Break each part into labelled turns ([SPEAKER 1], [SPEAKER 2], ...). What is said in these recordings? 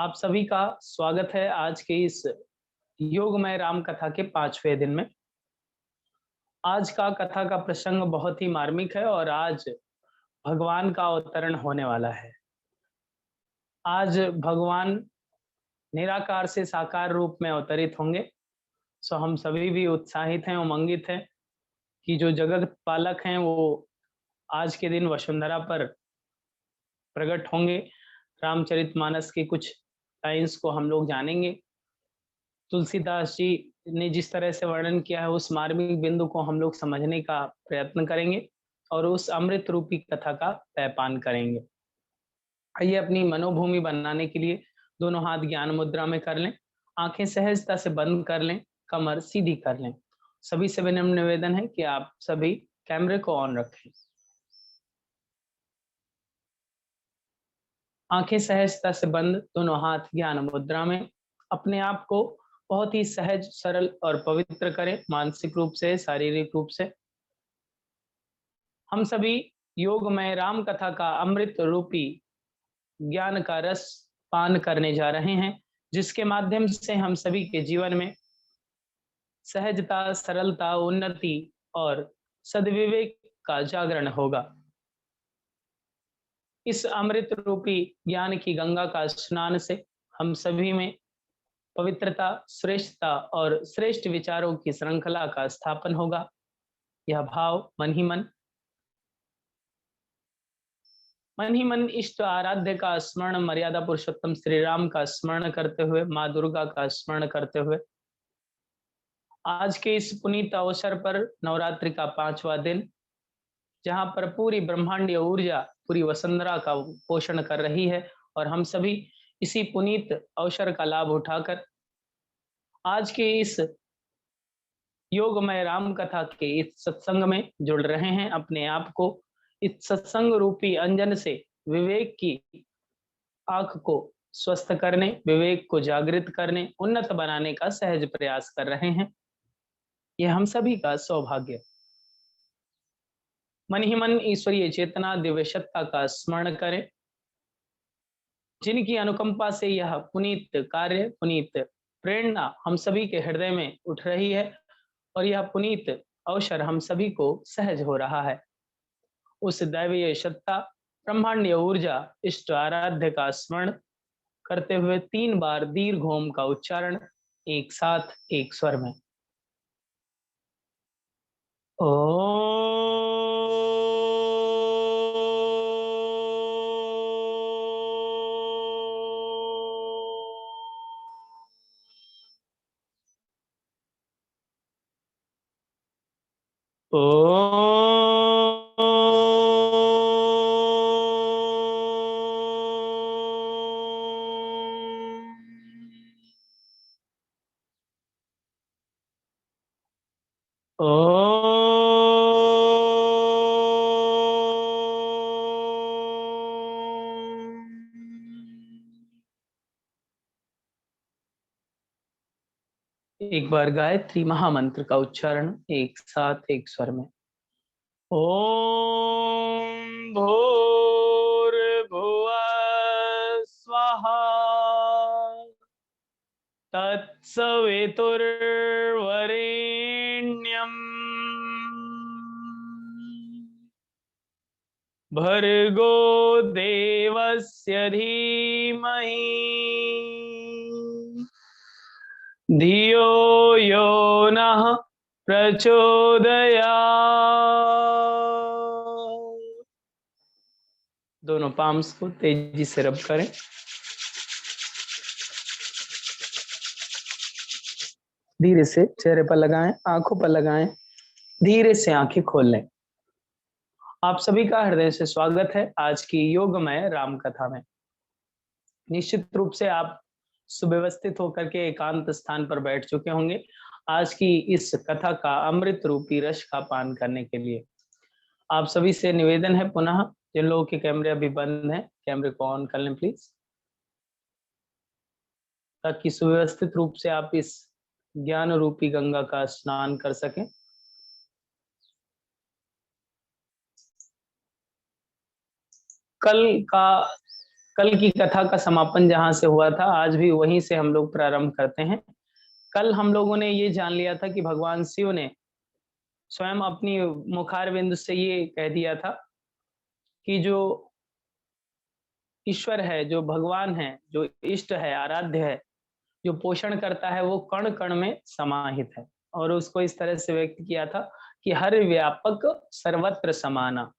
[SPEAKER 1] आप सभी का स्वागत है आज के इस योगमय राम कथा के 5वें दिन में। आज का कथा का प्रसंग बहुत ही मार्मिक है और आज भगवान का अवतरण होने वाला है। आज भगवान निराकार से साकार रूप में अवतरित होंगे। सो हम सभी भी उत्साहित हैं, उमंगित हैं कि जो जगत पालक हैं वो आज के दिन वसुंधरा पर प्रकट होंगे। रामचरितमानस के कुछ लाइन्स को हम लोग जानेंगे। तुलसीदास जी ने जिस तरह से वर्णन किया है उस मार्मिक बिंदु को हम लोग समझने का प्रयत्न करेंगे और उस अमृत रूपी कथा का पैपान करेंगे। आइए अपनी मनोभूमि बनाने के लिए दोनों हाथ ज्ञान मुद्रा में कर लें, आंखें सहजता से बंद कर लें, कमर सीधी कर लें। सभी से विनम्र निवेदन है कि आप सभी कैमरे को ऑन रखें। आंखें सहजता से बंद, दोनों हाथ ज्ञान मुद्रा में। अपने आप को बहुत ही सहज, सरल और पवित्र करें, मानसिक रूप से, शारीरिक रूप से। हम सभी योगमय राम कथा का अमृत रूपी ज्ञान का रस पान करने जा रहे हैं, जिसके माध्यम से हम सभी के जीवन में सहजता, सरलता, उन्नति और सद्विवेक का जागरण होगा। इस अमृत रूपी ज्ञान की गंगा का स्नान से हम सभी में पवित्रता, श्रेष्ठता और श्रेष्ठ विचारों की श्रृंखला का स्थापन होगा। यह भाव मन ही मन इष्ट आराध्य का स्मरण, मर्यादा पुरुषोत्तम श्री राम का स्मरण करते हुए, माँ दुर्गा का स्मरण करते हुए, आज के इस पुनीत अवसर पर नवरात्रि का 5वां दिन, जहां पर पूरी ब्रह्मांडीय ऊर्जा पूरी वसुंधरा का पोषण कर रही है और हम सभी इसी पुनीत अवसर का लाभ उठाकर आज के इस योगमय राम कथा के इस सत्संग में जुड़ रहे हैं। अपने आप को इस सत्संग रूपी अंजन से विवेक की आंख को स्वस्थ करने, विवेक को जागृत करने, उन्नत बनाने का सहज प्रयास कर रहे हैं। यह हम सभी का सौभाग्य। मन ही मन ईश्वरीय चेतना, दिव्य सत्ता का स्मरण करें, जिनकी अनुकंपा से यह पुनीत कार्य, पुनीत प्रेरणा हम सभी के हृदय में उठ रही है और यह पुनीत अवसर हम सभी को सहज हो रहा है। उस दैवीय सत्ता, ब्रह्मांडीय ऊर्जा, इष्ट आराध्य का स्मरण करते हुए 3 बार दीर्घ ओम का उच्चारण एक साथ एक स्वर में। ओ एक बार गायत्री महामंत्र का उच्चारण एक साथ एक स्वर में। ओम भूर्भुवः स्वः तत्सवितुर्वरेण्यम् भर्गो देवस्य धीमहि धियो यो नः प्रचोदयात्। दोनों पाम्स को तेजी से रब करें। धीरे से चेहरे पर लगाएं, आंखों पर लगाएं, धीरे से आंखें खोल लें। आप सभी का हृदय से स्वागत है आज की योगमय राम कथा में। निश्चित रूप से आप सुव्यवस्थित होकर के एकांत स्थान पर बैठ चुके होंगे आज की इस कथा का अमृत रूपी रस का पान करने के लिए। आप सभी से निवेदन है, पुनः जिन लोगों के कैमरे अभी बंद हैं, कैमरे को ऑन कर लें प्लीज, ताकि सुव्यवस्थित रूप से आप इस ज्ञान रूपी गंगा का स्नान कर सकें। कल का कल की कथा का समापन जहां से हुआ था, आज भी वहीं से हम लोग प्रारंभ करते हैं। कल हम लोगों ने ये जान लिया था कि भगवान शिव ने स्वयं अपनी मुखारविंद से ये कह दिया था कि जो ईश्वर है, जो भगवान है, जो इष्ट है, आराध्य है, जो पोषण करता है, वो कण-कण में समाहित है। और उसको इस तरह से व्यक्त किया था कि हर व्यापक सर्वत्र समाना,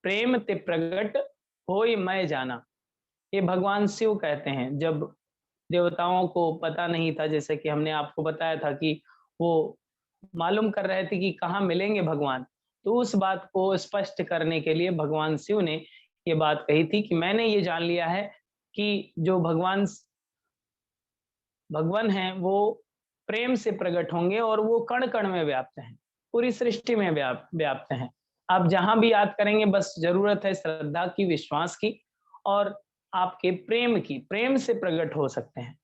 [SPEAKER 1] प्रेम ते प्रगट होय मैं जाना। ये भगवान शिव कहते हैं। जब देवताओं को पता नहीं था, जैसे कि हमने आपको बताया था कि वो मालूम कर रहे थे कि कहाँ मिलेंगे भगवान, तो उस बात को स्पष्ट करने के लिए भगवान शिव ने ये बात कही थी कि मैंने ये जान लिया है कि जो भगवान हैं, वो प्रेम से प्रकट होंगे और वो कण-कण में व्याप्त हैं, पूरी सृष्टि में व्याप्त हैं। आप जहाँ भी याद करेंगे, बस ज़रूरत है श्रद्धा की, विश्वास की और आपके प्रेम की, प्रेम से प्रकट हो सकते हैं।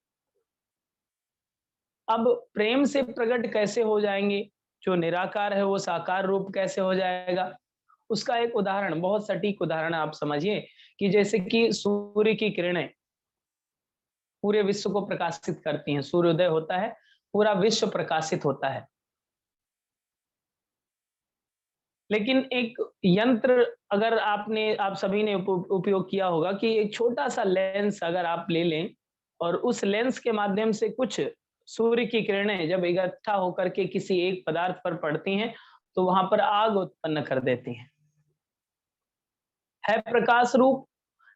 [SPEAKER 1] अब प्रेम से प्रकट कैसे हो जाएँगे? जो निराकार है वो साकार रूप कैसे हो जाएगा? उसका एक उदाहरण, बहुत सटीक उदाहरण आप समझिए कि जैसे कि सूर्य की किरणें पूरे विश्व को प्रकाशित करती हैं। सूर्योदय होता है, पूरा विश्व प्रकाशित होता है। लेकिन एक यंत्र अगर आप सभी ने उपयोग किया होगा कि एक छोटा-सा लेंस अगर आप ले लें और उस लेंस के माध्यम से कुछ सूर्य की किरणें जब इकट्ठा होकर के किसी एक पदार्थ पर पड़ती हैं, तो वहाँ पर आग उत्पन्न कर देती हैं। है प्रकाश रूप,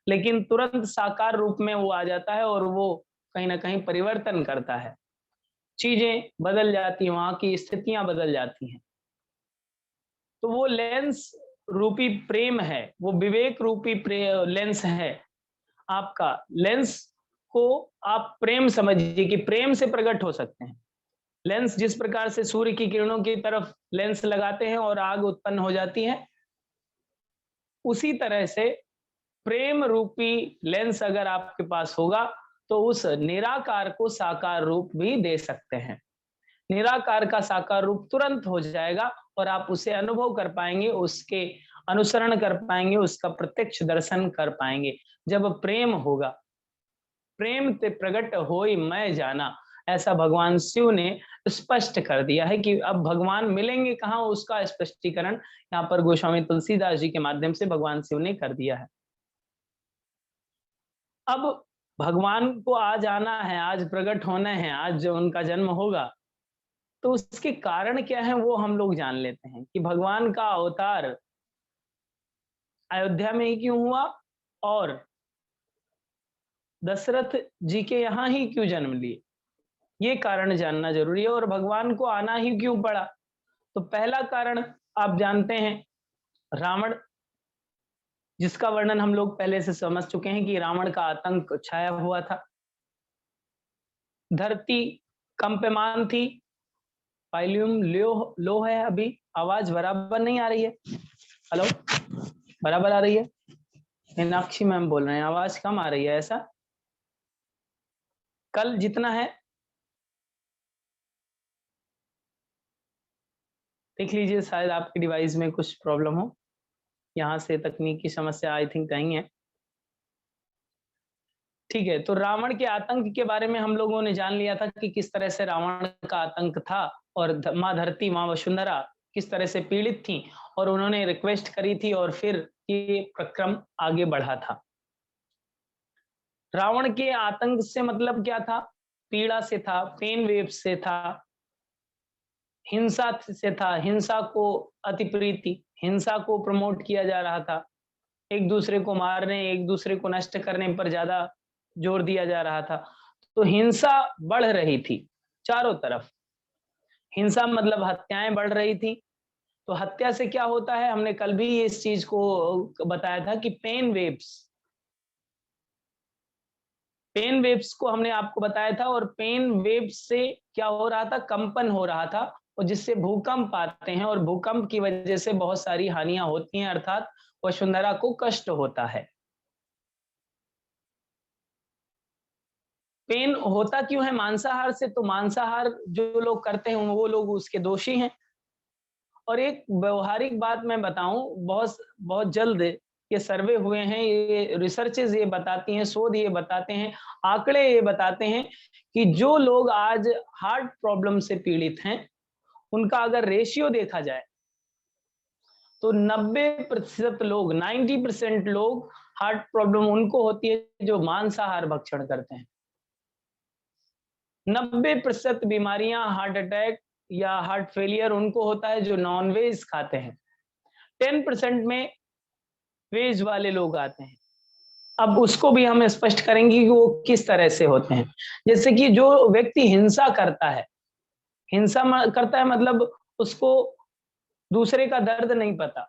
[SPEAKER 1] लेकिन तुरंत साकार रूप में वो आ जाता है और वो कहीं न कहीं परिवर्तन करता है। चीज़ें बदल जाती हैं, वहाँ की स्थितियाँ बदल जाती हैं। तो वो लेंस रूपी प्रेम है, वो विवेक रूपी लेंस है आपका। लेंस को आप प्रेम समझिए कि प्रेम से प्रकट हो सकते हैं। लेंस जिस प्रकार से सूर्य की किरणों की तरफ लेंस लगाते हैं और आग उत्पन्न हो जाती है, उसी तरह से प्रेम रूपी लेंस अगर आपके पास होगा, तो उस निराकार को साकार रूप भी दे सकते हैं। निराकार का साकार रूप तुरंत हो जाएगा और आप उसे अनुभव कर पाएँगे, उसके अनुसरण कर पाएँगे, उसका प्रत्यक्ष दर्शन कर पाएँगे। जब प्रेम होगा, प्रेम ते प्रगट होई मैं जाना, ऐसा भगवान शिव ने स्पष्ट कर दिया है कि अब भगवान मिलेंगे कहाँ, उसका स्पष्टीकरण यहाँ पर गोस्वामी तुलसीदास जी के माध्यम से भगवान शिव ने कर दिया है। अब भगवान को आज आना है, आज प्रकट होना है, आज जो उनका जन्म होगा, तो उसके कारण क्या है वो हम लोग जान लेते हैं कि भगवान का अवतार अयोध्या में ही क्यों हुआ और दशरथ जी के यहाँ ही क्यों जन्म लिए, ये कारण जानना जरूरी है। और भगवान को आना ही क्यों पड़ा, तो पहला कारण आप जानते हैं, रावण, जिसका वर्णन हम लोग पहले से समझ चुके हैं कि रावण का आतंक छाया हुआ था। धरती कंपमान थी, वॉल्यूम लो है, अभी आवाज बराबर नहीं आ रही है। हेलो, बराबर आ रही है? मीनाक्षी मैम बोल रहे हैं आवाज कम आ रही है, ऐसा? कल जितना है देख लीजिए, शायद आपके डिवाइस में कुछ प्रॉब्लम हो, यहाँ से तकनीकी समस्या आई थिंक कहीं है। ठीक है, तो रावण के आतंक के बारे में हम लोगों ने जान लिया था कि किस तरह से रावण का आतंक था और माँ धरती, माँ वसुंधरा किस तरह से पीड़ित थी और उन्होंने रिक्वेस्ट करी थी और फिर ये प्रक्रम आगे बढ़ा था। रावण के आतंक से मतलब क्या था? पीड़ा से था, पेन वेव से था, हिंसा से था, हिंसा को अति प्रीति, हिंसा को प्रमोट किया जा रहा था। एक दूसरे को मारने, एक दूसरे को नष्ट करने पर ज्यादा जोर दिया जा रहा था। तो हिंसा बढ़ रही थी चारों तरफ। हिंसा मतलब हत्याएं बढ़ रही थी। तो हत्या से क्या होता है, हमने कल भी इस चीज को बताया था कि पेन वेव्स को हमने आपको बताया था और पेन वेव्स से क्या हो रहा था, कंपन हो रहा था और जिससे भूकंप आते हैं और भूकंप की वजह से बहुत सारी हानियां होती हैं, अर्थात वसुंधरा को कष्ट होता है। पेन होता क्यों है मांसाहार से? तो मांसाहार जो लोग करते हैं वो लोग उसके दोषी हैं। और एक व्यवहारिक बात मैं बताऊं, बहुत बहुत जल्द ये सर्वे हुए हैं, ये रिसर्चेज ये बताती हैं, शोध ये बताते हैं, आंकड़े ये बताते हैं कि जो लोग आज हार्ट प्रॉब्लम से पीड़ित हैं, उनका अगर रेशियो देखा जाए तो 90% लोग, 90% लोग हार्ट प्रॉब्लम उनको होती है जो मांसाहार भक्षण करते हैं। 90% बीमारियां, हार्ट अटैक या हार्ट फेलियर उनको होता है जो नॉनवेज खाते हैं। 10% में वेज वाले लोग आते हैं। अब उसको भी हम स्पष्ट करेंगे कि वो किस तरह से होते हैं। जैसे कि जो व्यक्ति हिंसा करता है, करता है मतलब उसको दूसरे का दर्द नहीं पता।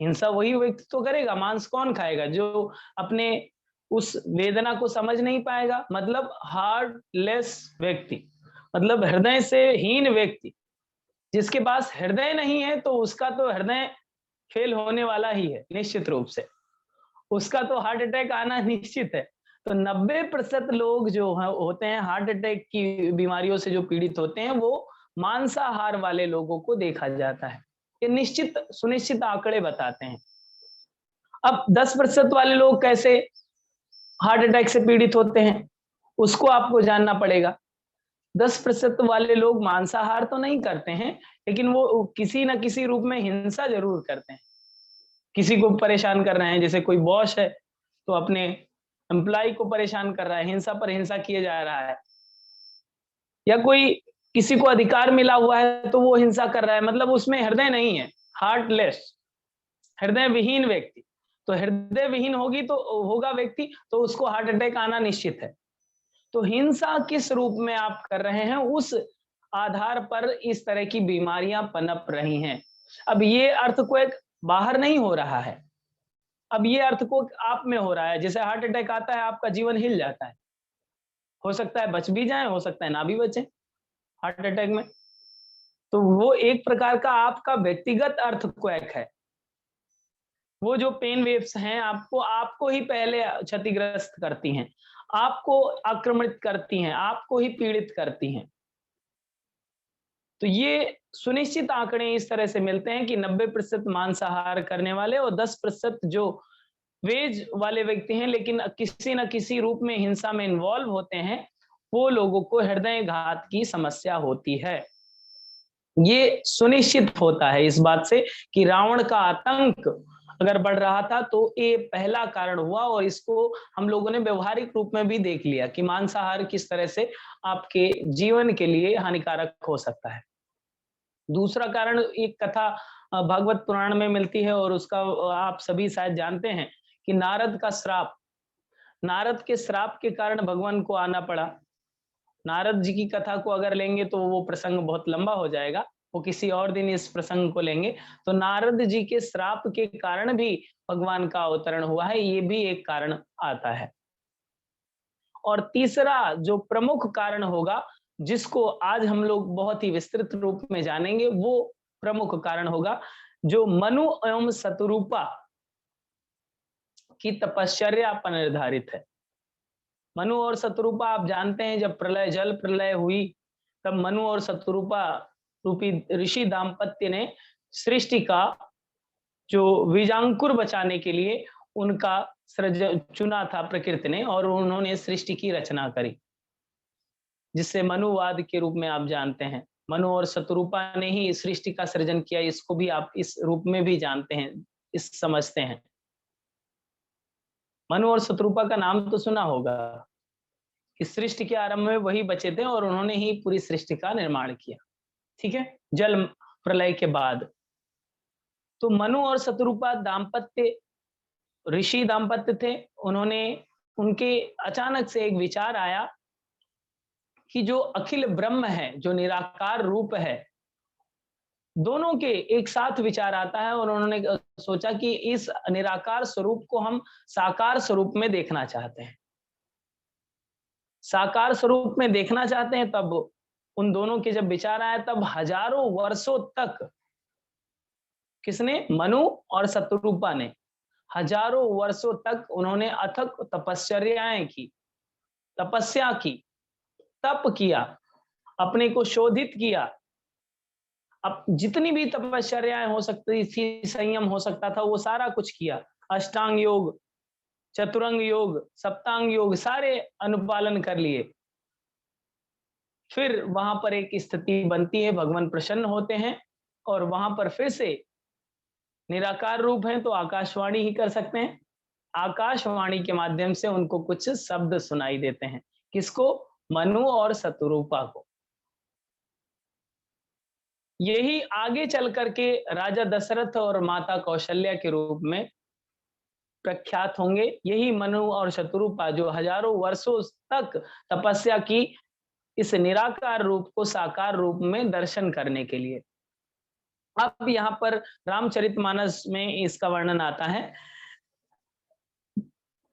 [SPEAKER 1] हिंसा वही व्यक्ति तो करेगा, मांस कौन खाएगा? जो अपने उस वेदना को समझ नहीं पाएगा, मतलब हार्टलेस व्यक्ति, मतलब हृदय से हीन व्यक्ति। जिसके पास हृदय नहीं है तो उसका तो हृदय फेल होने वाला ही है निश्चित रूप से। उसका तो हार्ट अटैक आना निश्चित है। तो 90% लोग जो होते हैं हार्ट अटैक की बीमारियों से जो पीड़ित होते हैं, वो मांसाहार वाले लोगों को देखा जाता है। ये निश्चित सुनिश्चित आंकड़े बताते हैं। अब 10% वाले लोग कैसे हार्ट अटैक से पीड़ित होते हैं, उसको आपको जानना पड़ेगा। 10% वाले लोग मांसाहार तो नहीं करते हैं, लेकिन वो किसी न किसी रूप में हिंसा जरूर करते हैं। किसी को परेशान कर रहे हैं, जैसे कोई बॉस है तो अपने एम्प्लॉय को परेशान कर रहा है, हिंसा पर हिंसा किए जा रहा है। या कोई किसी को अधिकार मिला हुआ है तो वो हिंसा कर रहा है, मतलब उसमें हृदय नहीं है, हार्टलेस, हृदय विहीन व्यक्ति। तो हृदय विहीन होगा व्यक्ति तो उसको हार्ट अटैक आना निश्चित है। तो हिंसा किस रूप में आप कर रहे हैं, उस आधार पर इस तरह की बीमारियां पनप रही हैं। अब ये अर्थ को एक बाहर नहीं हो रहा है, अब ये अर्थ को आप में हो रहा है। जैसे हार्ट अटैक आता है, आपका जीवन हिल जाता है, हो सकता है बच भी जाए, हो सकता है ना भी बचे हार्ट अटैक में। तो वो एक प्रकार का आपका व्यक्तिगत अर्थ को एक है। वो जो पेन वेव्स हैं आपको ही पहले क्षतिग्रस्त करती हैं, आपको आक्रमित करती हैं, आपको ही पीड़ित करती हैं। तो ये सुनिश्चित आंकड़े इस तरह से मिलते हैं कि 90% मांसाहार करने वाले और 10% जो वेज वाले व्यक्ति हैं लेकिन किसी न किसी रूप में हिंसा में इन्वॉल्व होते हैं, वो लोगों को हृदय घात की समस्या होती है। ये सुनिश्चित होता है इस बात से कि रावण का आतंक अगर बढ़ रहा था तो ये पहला कारण हुआ, और इसको हम लोगों ने व्यवहारिक रूप में भी देख लिया कि मांसाहार किस तरह से आपके जीवन के लिए हानिकारक हो सकता है। दूसरा कारण एक कथा भागवत पुराण में मिलती है और उसका आप सभी शायद जानते हैं कि नारद का श्राप, नारद के श्राप के कारण भगवान को आना पड़ा। नारद जी की कथा को अगर लेंगे तो वो प्रसंग बहुत लंबा हो जाएगा, वो किसी और दिन इस प्रसंग को लेंगे। तो नारद जी के श्राप के कारण भी भगवान का अवतरण हुआ है, ये भी एक कारण आता है। और तीसरा जो प्रमुख कारण होगा, जिसको आज हम लोग बहुत ही विस्तृत रूप में जानेंगे, वो प्रमुख कारण होगा जो मनु एवं शतरूपा की तपश्चर्या पर निर्धारित है। मनु और शतरूपा आप जानते हैं, जब जल प्रलय हुई तब मनु और शतरूपा रूपी ऋषि दाम्पत्य ने सृष्टि का जो बीजांकुर बचाने के लिए उनका सृजन चुना था प्रकृति ने, और उन्होंने सृष्टि की रचना करी, जिससे मनुवाद के रूप में आप जानते हैं। मनु और शतरूपा ने ही सृष्टि का सृजन किया, इसको भी आप इस रूप में भी जानते हैं, इस समझते हैं। मनु और शतरूपा का नाम तो सुना होगा कि सृष्टि के आरंभ में वही बचे थे और उन्होंने ही पूरी सृष्टि का निर्माण किया, ठीक है, जल प्रलय के बाद। तो मनु और शतरूपा दाम्पत्य ऋषि दाम्पत्य थे। उन्होंने उनके अचानक से एक विचार आया कि जो अखिल ब्रह्म है, जो निराकार रूप है, दोनों के एक साथ विचार आता है, और उन्होंने सोचा कि इस निराकार स्वरूप को हम साकार स्वरूप में देखना चाहते हैं। साकार स्वरूप में देखना चाहते हैं, तब उन दोनों के जब विचार आया, तब हजारों वर्षों तक किसने, मनु और शतरूपा ने हजारों वर्षों तक उन्होंने अथक तपश्चर्याएं की, तपस्या की, तप किया, अपने को शोधित किया। अब जितनी भी तपश्चर्याएं हो सकती थी, संयम हो सकता था, वो सारा कुछ किया। अष्टांग योग, चतुरंग योग, सप्तांग योग सारे अनुपालन कर लिए। फिर वहां पर एक स्थिति बनती है, भगवान प्रसन्न होते हैं और वहां पर फिर से निराकार रूप है तो आकाशवाणी ही कर सकते हैं। आकाशवाणी के माध्यम से उनको कुछ शब्द सुनाई देते हैं। किसको? मनु और शतरूपा को। यही आगे चल करके राजा दशरथ और माता कौशल्या के रूप में प्रख्यात होंगे। यही मनु और शतरूपा जो हजारों वर्षों तक तपस्या की इस निराकार रूप को साकार रूप में दर्शन करने के लिए। अब यहाँ पर रामचरितमानस में इसका वर्णन आता है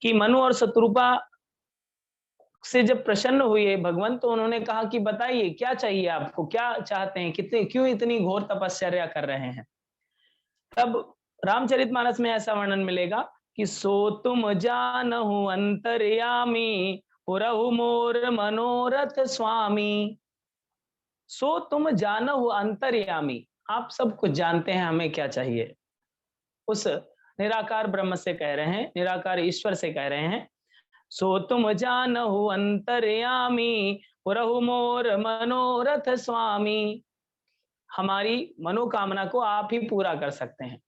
[SPEAKER 1] कि मनु और शतरूपा से जब प्रसन्न हुए भगवान, तो उन्होंने कहा कि बताइए क्या चाहिए आपको, क्या चाहते हैं, कितने क्यों इतनी घोर तपस्या कर रहे हैं। तब रामचरितमानस में ऐसा वर्णन मिलेगा कि सो तुम जानहु अंतर्यामी पुरहु मोर मनोरथ स्वामी। सो तुम जानहु अंतर्यामी, आप सब कुछ जानते हैं हमें क्या चाहिए। उस निराकार ब्रह्म से कह रहे हैं, निराकार ईश्वर से कह रहे हैं, सो तुम जानहु अंतर्यामी पुरहु मोर मनोरथ स्वामी। हमारी मनोकामना को आप ही पूरा कर सकते हैं।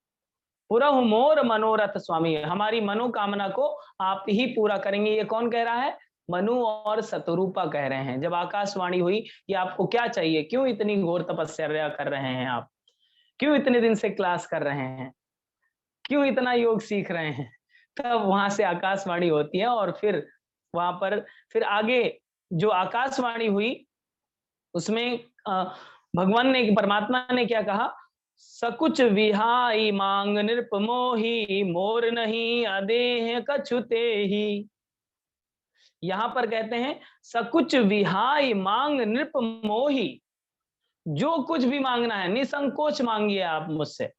[SPEAKER 1] पुरहु मोर मनोरथ स्वामी, हमारी मनोकामना को आप ही पूरा करेंगे। ये कौन कह रहा है? मनु और शतरूपा कह रहे हैं। जब आकाशवाणी हुई कि आपको क्या चाहिए, क्यों इतनी घोर तपस्या कर रहे हैं आप, क्यों इतने दिन से क्लास कर रहे हैं, क्यों इतना योग सीख रहे हैं, तब वहां से आकाशवाणी होती है। और फिर वहां पर फिर आगे जो आकाशवाणी हुई उसमें भगवान ने, परमात्मा ने क्या कहा? सकुच विहाई मांग नृप मोही मोर नहीं अदेह कछुते ही। यहां पर कहते हैं सकुच विहाई मांग नृप मोही, जो कुछ भी मांगना है निसंकोच मांगिए आप मुझसे।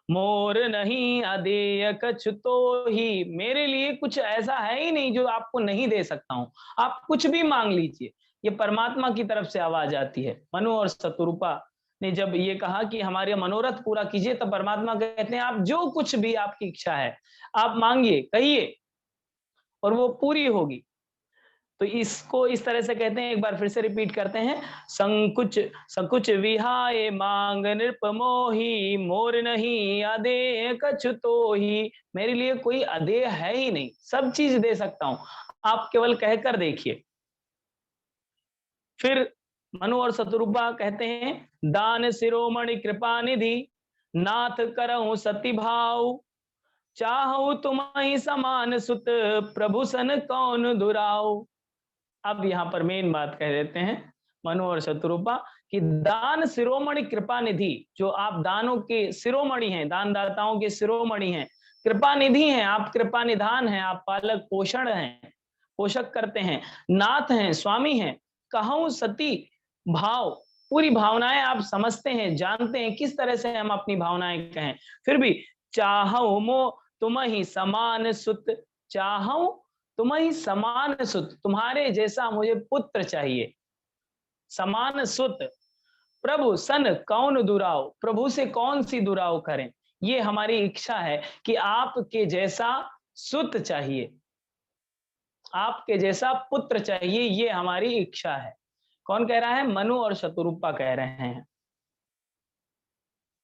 [SPEAKER 1] मोर नहीं अदेय कछुतो ही, मेरे लिए कुछ ऐसा है ही नहीं जो आपको नहीं दे सकता हूं, आप कुछ भी मांग लीजिए। ये परमात्मा की तरफ से आवाज आती है। मनु और शतरूपा ने जब ये कहा कि हमारे मनोरथ पूरा कीजिए, तब परमात्मा कहते हैं आप जो कुछ भी आपकी इच्छा है आप मांगिए, कहिए, और वो पूरी होगी। तो इसको इस तरह से कहते हैं, एक बार फिर से रिपीट करते हैं, संकुच सकुच विहाय मांग नृप मोही मोर नहीं अदेह कछुतो ही। मेरे लिए कोई अदेह है ही नहीं, सब चीज दे सकता हूं, आप केवल कहकर देखिए। फिर मनु और शतरूपा कहते हैं, दान शिरोमणि कृपा निधि नाथ करहु सती भाव, चाहु तुम्हि समान सुत प्रभु सन कौन दुराव। अब यहाँ पर मेन बात कह देते हैं मनु और शतरूपा कि दान शिरोमणि कृपा निधि, जो आप दानों के शिरोमणि हैं, दानदाताओं के शिरोमणि हैं, कृपा निधि हैं, आप कृपा निधान हैं, आप पालक पोषण हैं, पोषक करते हैं, नाथ हैं, स्वामी हैं, कहूं सती भाव, पूरी भावनाएं आप समझते हैं, जानते हैं किस तरह से हम अपनी भावनाएं कहें। फिर भी चाहूं मो तुम ही समान सुत, चाहूं तुम ही समान सुत, तुम्हारे जैसा मुझे पुत्र चाहिए, समान सुत। प्रभु सन कौन दुराव, प्रभु से कौन सी दुराव करें, ये हमारी इच्छा है कि आपके जैसा सुत चाहिए, आपके जैसा पुत्र चाहिए, ये हमारी इच्छा है। कौन कह रहा है? मनु और शतरूपा कह रहे हैं।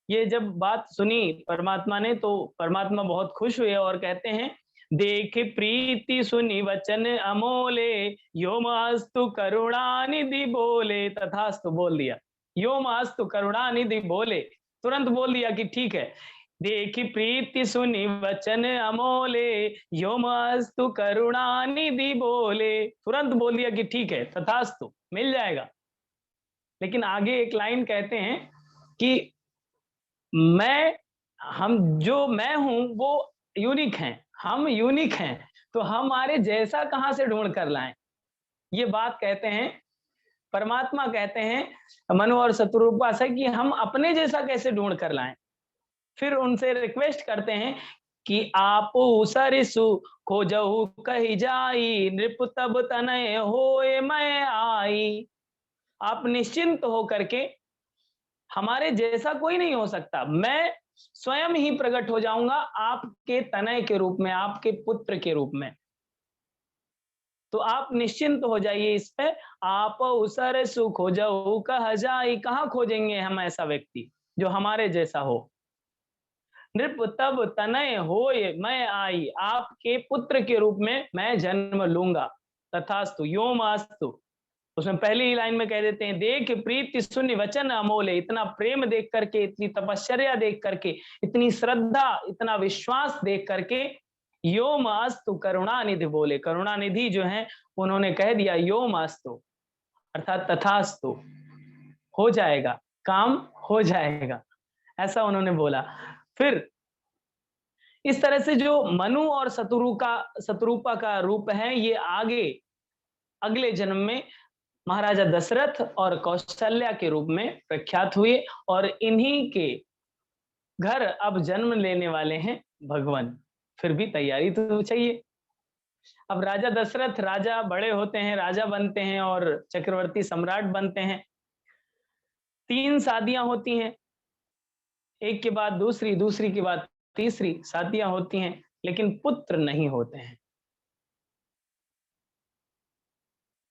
[SPEAKER 1] ये जब बात सुनी परमात्मा ने, तो परमात्मा बहुत खुश हुए और कहते हैं, देख प्रीति सुनी वचन अमोले योमास्तु करुणानिधि बोले, तथास्तु बोल दिया, योमास्तु करुणानिधि बोले, तुरंत बोल दिया कि ठीक है। देखी प्रीति सुनी वचन अमोले योमास्तु करुणानिधि बोले, तुरंत बोल दिया कि ठीक है, तथास्तु मिल जाएगा। लेकिन आगे एक लाइन कहते हैं कि मैं हूं वो यूनिक हैं, हम यूनिक हैं, तो हमारे जैसा कहां से ढूंढ कर लाएं। ये बात कहते हैं परमात्मा, कहते हैं मनु और शतरूपा से कि हम अपने जैसा कैसे ढूंढ कर लाएं। फिर उनसे रिक्वेस्ट करते हैं कि आप सरिसु खोजहु कही जाई नृप तब तनय होए मैं आई। आप निश्चिंत हो करके, हमारे जैसा कोई नहीं हो सकता, मैं स्वयं ही प्रकट हो जाऊंगा आपके तनय के रूप में, आपके पुत्र के रूप में। तो आप निश्चिंत हो जाइए इस पे। आप उसर सुख हो जाओ कह जाई, कहाँ खोजेंगे हम ऐसा व्यक्ति जो हमारे जैसा हो। नृप तब तनय होय मैं आई, आपके पुत्र के रूप में मैं जन्म लूंगा। तथास्तु योमास्तु। उसमें पहली ही लाइन में कह देते हैं, देख प्रीति शून्य वचन अमोल। इतना प्रेम देख करके, इतनी तपश्चर्या देख करके, इतनी श्रद्धा, इतना विश्वास देख करके योमास्तु करुणानिधि बोले। करुणानिधि जो है उन्होंने कह दिया योमास्तु, अर्थात तथास्तु, हो जाएगा, काम हो जाएगा, ऐसा उन्होंने बोला। फिर इस तरह से जो मनु और शतरूपा का रूप है, ये आगे अगले जन्म में महाराजा दशरथ और कौशल्या के रूप में प्रख्यात हुए, और इन्हीं के घर अब जन्म लेने वाले हैं भगवान। फिर भी तैयारी तो चाहिए। अब राजा दशरथ राजा बड़े होते हैं, राजा बनते हैं और चक्रवर्ती सम्राट बनते हैं। 3 शादियां होती हैं, एक के बाद दूसरी, दूसरी के बाद तीसरी शादियां होती हैं, लेकिन पुत्र नहीं होते हैं।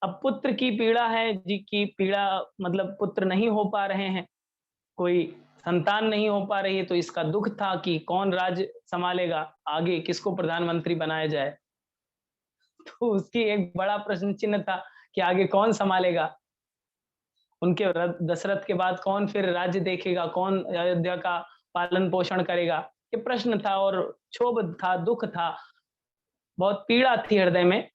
[SPEAKER 1] अब पुत्र की पीड़ा है जी, की पीड़ा मतलब पुत्र नहीं हो पा रहे हैं, कोई संतान नहीं हो पा रही है, तो इसका दुख था कि कौन राज्य संभालेगा, आगे किसको प्रधानमंत्री बनाया जाए। तो उसकी एक बड़ा प्रश्न चिन्ह था कि आगे कौन संभालेगा, उनके दशरथ के बाद कौन फिर राज्य देखेगा, कौन अयोध्या का पालन पोषण करेगा, ये प्रश्न था और क्षोभ था, दुख था, बहुत पीड़ा थी हृदय में।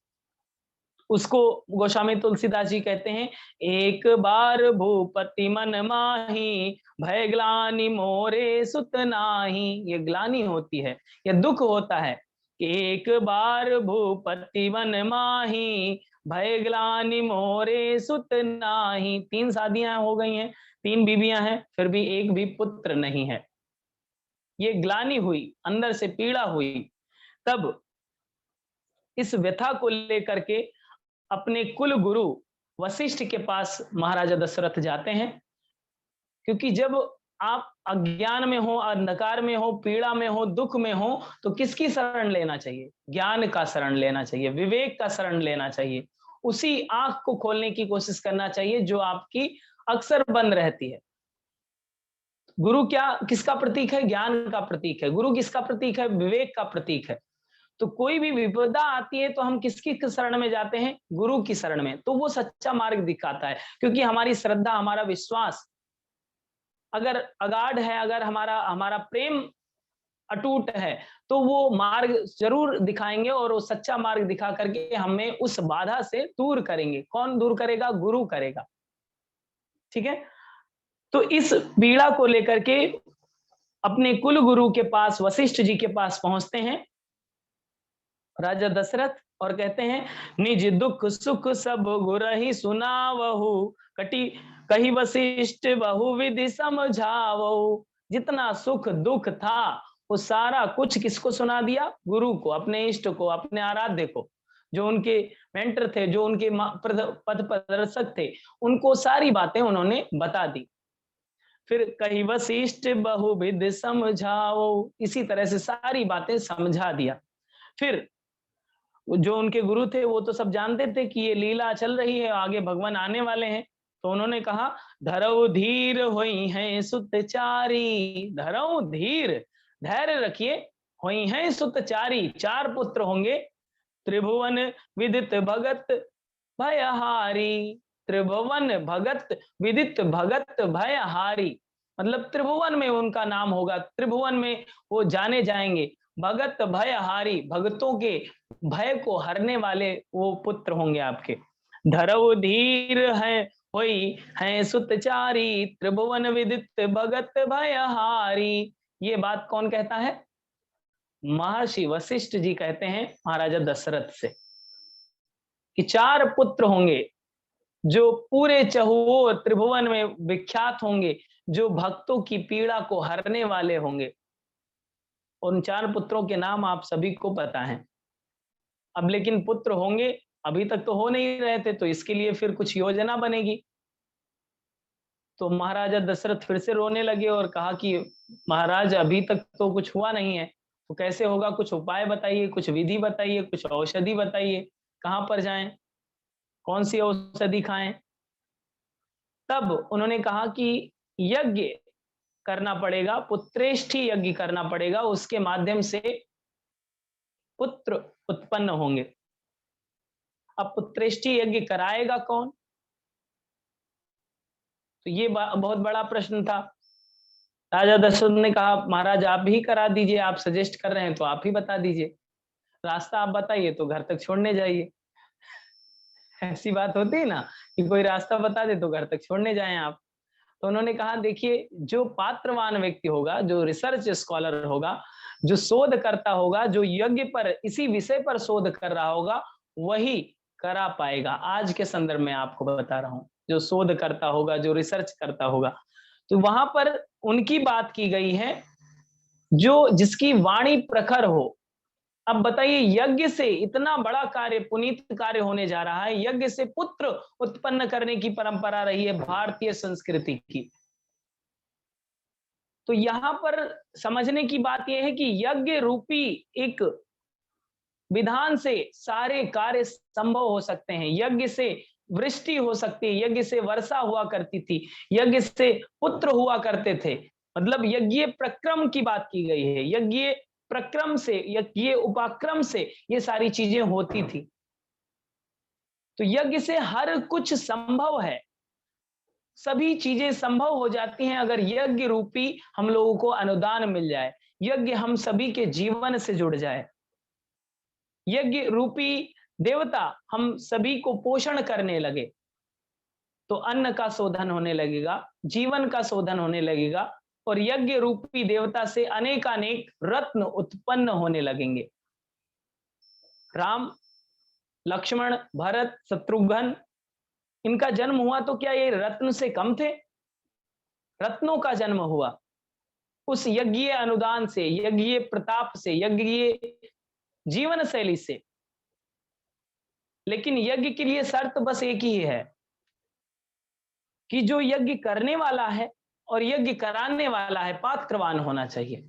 [SPEAKER 1] उसको गोस्वामी तुलसीदास जी कहते हैं, एक बार भूपति मन माही भय ग्लानि मोरे सुत नाही। ये ग्लानि होती है, ये दुख होता है कि एक बार भूपति मन माही भय ग्लानि मोरे सुत नाही। 3 शादियां हो गई हैं, 3 बीवियां हैं, फिर भी एक भी पुत्र नहीं है। ये ग्लानि हुई, अंदर से पीड़ा हुई। तब इस व्यथा को लेकर के अपने कुल गुरु वशिष्ठ के पास महाराजा दशरथ जाते हैं, क्योंकि जब आप अज्ञान में हो, अंधकार में हो, पीड़ा में हो, दुख में हो, तो किसकी शरण लेना चाहिए? ज्ञान का शरण लेना चाहिए, विवेक का शरण लेना चाहिए, उसी आंख को खोलने की कोशिश करना चाहिए जो आपकी अक्सर बंद रहती है। गुरु क्या किसका प्रतीक है? ज्ञान का प्रतीक है। गुरु किसका प्रतीक है? विवेक का प्रतीक है। तो कोई भी विपदा आती है तो हम किसकी शरण में जाते हैं? गुरु की शरण में। तो वो सच्चा मार्ग दिखाता है, क्योंकि हमारी श्रद्धा, हमारा विश्वास अगर अगाध है, अगर हमारा हमारा प्रेम अटूट है, तो वो मार्ग जरूर दिखाएंगे और वो सच्चा मार्ग दिखा करके हमें उस बाधा से दूर करेंगे। कौन दूर करेगा? गुरु करेगा। ठीक है। तो इस पीड़ा को लेकर के अपने कुल गुरु के पास, वशिष्ठ जी के पास पहुंचते हैं राजा दशरथ और कहते हैं, निज दुख सुख सब गुरहि सुनावहु कटी कही वशिष्ठ बहु विधि समझावहु। जितना सुख दुख था वो सारा कुछ किसको सुना दिया? गुरु को, अपने इष्ट को, अपने आराध्य को, जो उनके मेंटर थे, जो उनके पथ प्रदर्शक थे, उनको सारी बातें उन्होंने बता दी। फिर कही वशिष्ठ बहुविध समझाओ, इसी तरह से सारी बातें समझा दिया। फिर जो उनके गुरु थे वो तो सब जानते थे कि ये लीला चल रही है, आगे भगवान आने वाले हैं। तो उन्होंने कहा, धरऊ धीर होई हैं सुतचारी। धरऊ धीर, धैर्य रखिए, होई हैं सुतचारी, 4 पुत्र होंगे। त्रिभुवन विदित भगत भयहारी। त्रिभुवन भगत विदित भगत भयहारी, मतलब त्रिभुवन में उनका नाम होगा, त्रिभुवन में वो जाने जाएंगे। भगत भयहारी, भगतों के भय को हरने वाले वो पुत्र होंगे आपके। धरऊ धीर है होई है सुतचारी, त्रिभुवन विदित भगत भयहारी। ये बात कौन कहता है? महर्षि वशिष्ठ जी कहते हैं महाराजा दशरथ से कि 4 पुत्र होंगे जो पूरे चहुओर त्रिभुवन में विख्यात होंगे, जो भक्तों की पीड़ा को हरने वाले होंगे। उन 4 पुत्रों के नाम आप सभी को पता है। अब लेकिन पुत्र होंगे, अभी तक तो हो नहीं रहे थे, तो इसके लिए फिर कुछ योजना बनेगी। तो महाराजा दशरथ फिर से रोने लगे और कहा कि महाराज अभी तक तो कुछ हुआ नहीं है, तो कैसे होगा? कुछ उपाय बताइए, कुछ विधि बताइए, कुछ औषधि बताइए, कहाँ पर जाएं, कौन सी औषधि खाएं? तब उन्होंने कहा कि यज्ञ करना पड़ेगा, पुत्रेष्ठी यज्ञ करना पड़ेगा, उसके माध्यम से पुत्र उत्पन्न होंगे। अब पुत्रेष्ठी यज्ञ कराएगा कौन? तो ये बहुत बड़ा प्रश्न था। राजा दशरथ ने कहा महाराज आप ही करा दीजिए, आप सजेस्ट कर रहे हैं तो आप ही बता दीजिए, रास्ता आप बताइए तो घर तक छोड़ने जाइए। ऐसी बात होती है ना कि कोई रास्ता बता दे तो घर तक छोड़ने जाएं आप। तो उन्होंने कहा देखिए, जो पात्रवान व्यक्ति होगा, जो रिसर्च स्कॉलर होगा, जो शोध करता होगा, जो यज्ञ पर इसी विषय पर शोध कर रहा होगा, वही करा पाएगा। आज के संदर्भ में आपको बता रहा हूं, जो शोध करता होगा, जो रिसर्च करता होगा। तो वहां पर उनकी बात की गई है, जो जिसकी वाणी प्रखर हो। अब बताइए, यज्ञ से इतना बड़ा कार्य, पुनीत कार्य होने जा रहा है, यज्ञ से पुत्र उत्पन्न करने की परंपरा रही है भारतीय संस्कृति की। तो यहां पर समझने की बात यह है कि यज्ञ रूपी एक विधान से सारे कार्य संभव हो सकते हैं। यज्ञ से वृष्टि हो सकती है, यज्ञ से वर्षा हुआ करती थी, यज्ञ से पुत्र हुआ करते थे। मतलब यज्ञ प्रक्रम की बात की गई है, यज्ञ प्रक्रम से, यज्ञ उपाक्रम से ये सारी चीजें होती थी। तो यज्ञ से हर कुछ संभव है, सभी चीजें संभव हो जाती हैं अगर यज्ञ रूपी हम लोगों को अनुदान मिल जाए, यज्ञ हम सभी के जीवन से जुड़ जाए, यज्ञ रूपी देवता हम सभी को पोषण करने लगे, तो अन्न का शोधन होने लगेगा, जीवन का शोधन होने लगेगा, और यज्ञ रूपी देवता से अनेकानेक रत्न उत्पन्न होने लगेंगे। राम, लक्ष्मण, भरत, शत्रुघ्न, इनका जन्म हुआ तो क्या ये रत्न से कम थे? रत्नों का जन्म हुआ उस यज्ञीय अनुदान से, यज्ञीय प्रताप से, यज्ञीय जीवन शैली से। लेकिन यज्ञ के लिए शर्त बस एक ही है कि जो यज्ञ करने वाला है और यज्ञ कराने वाला है पात्रवान होना चाहिए।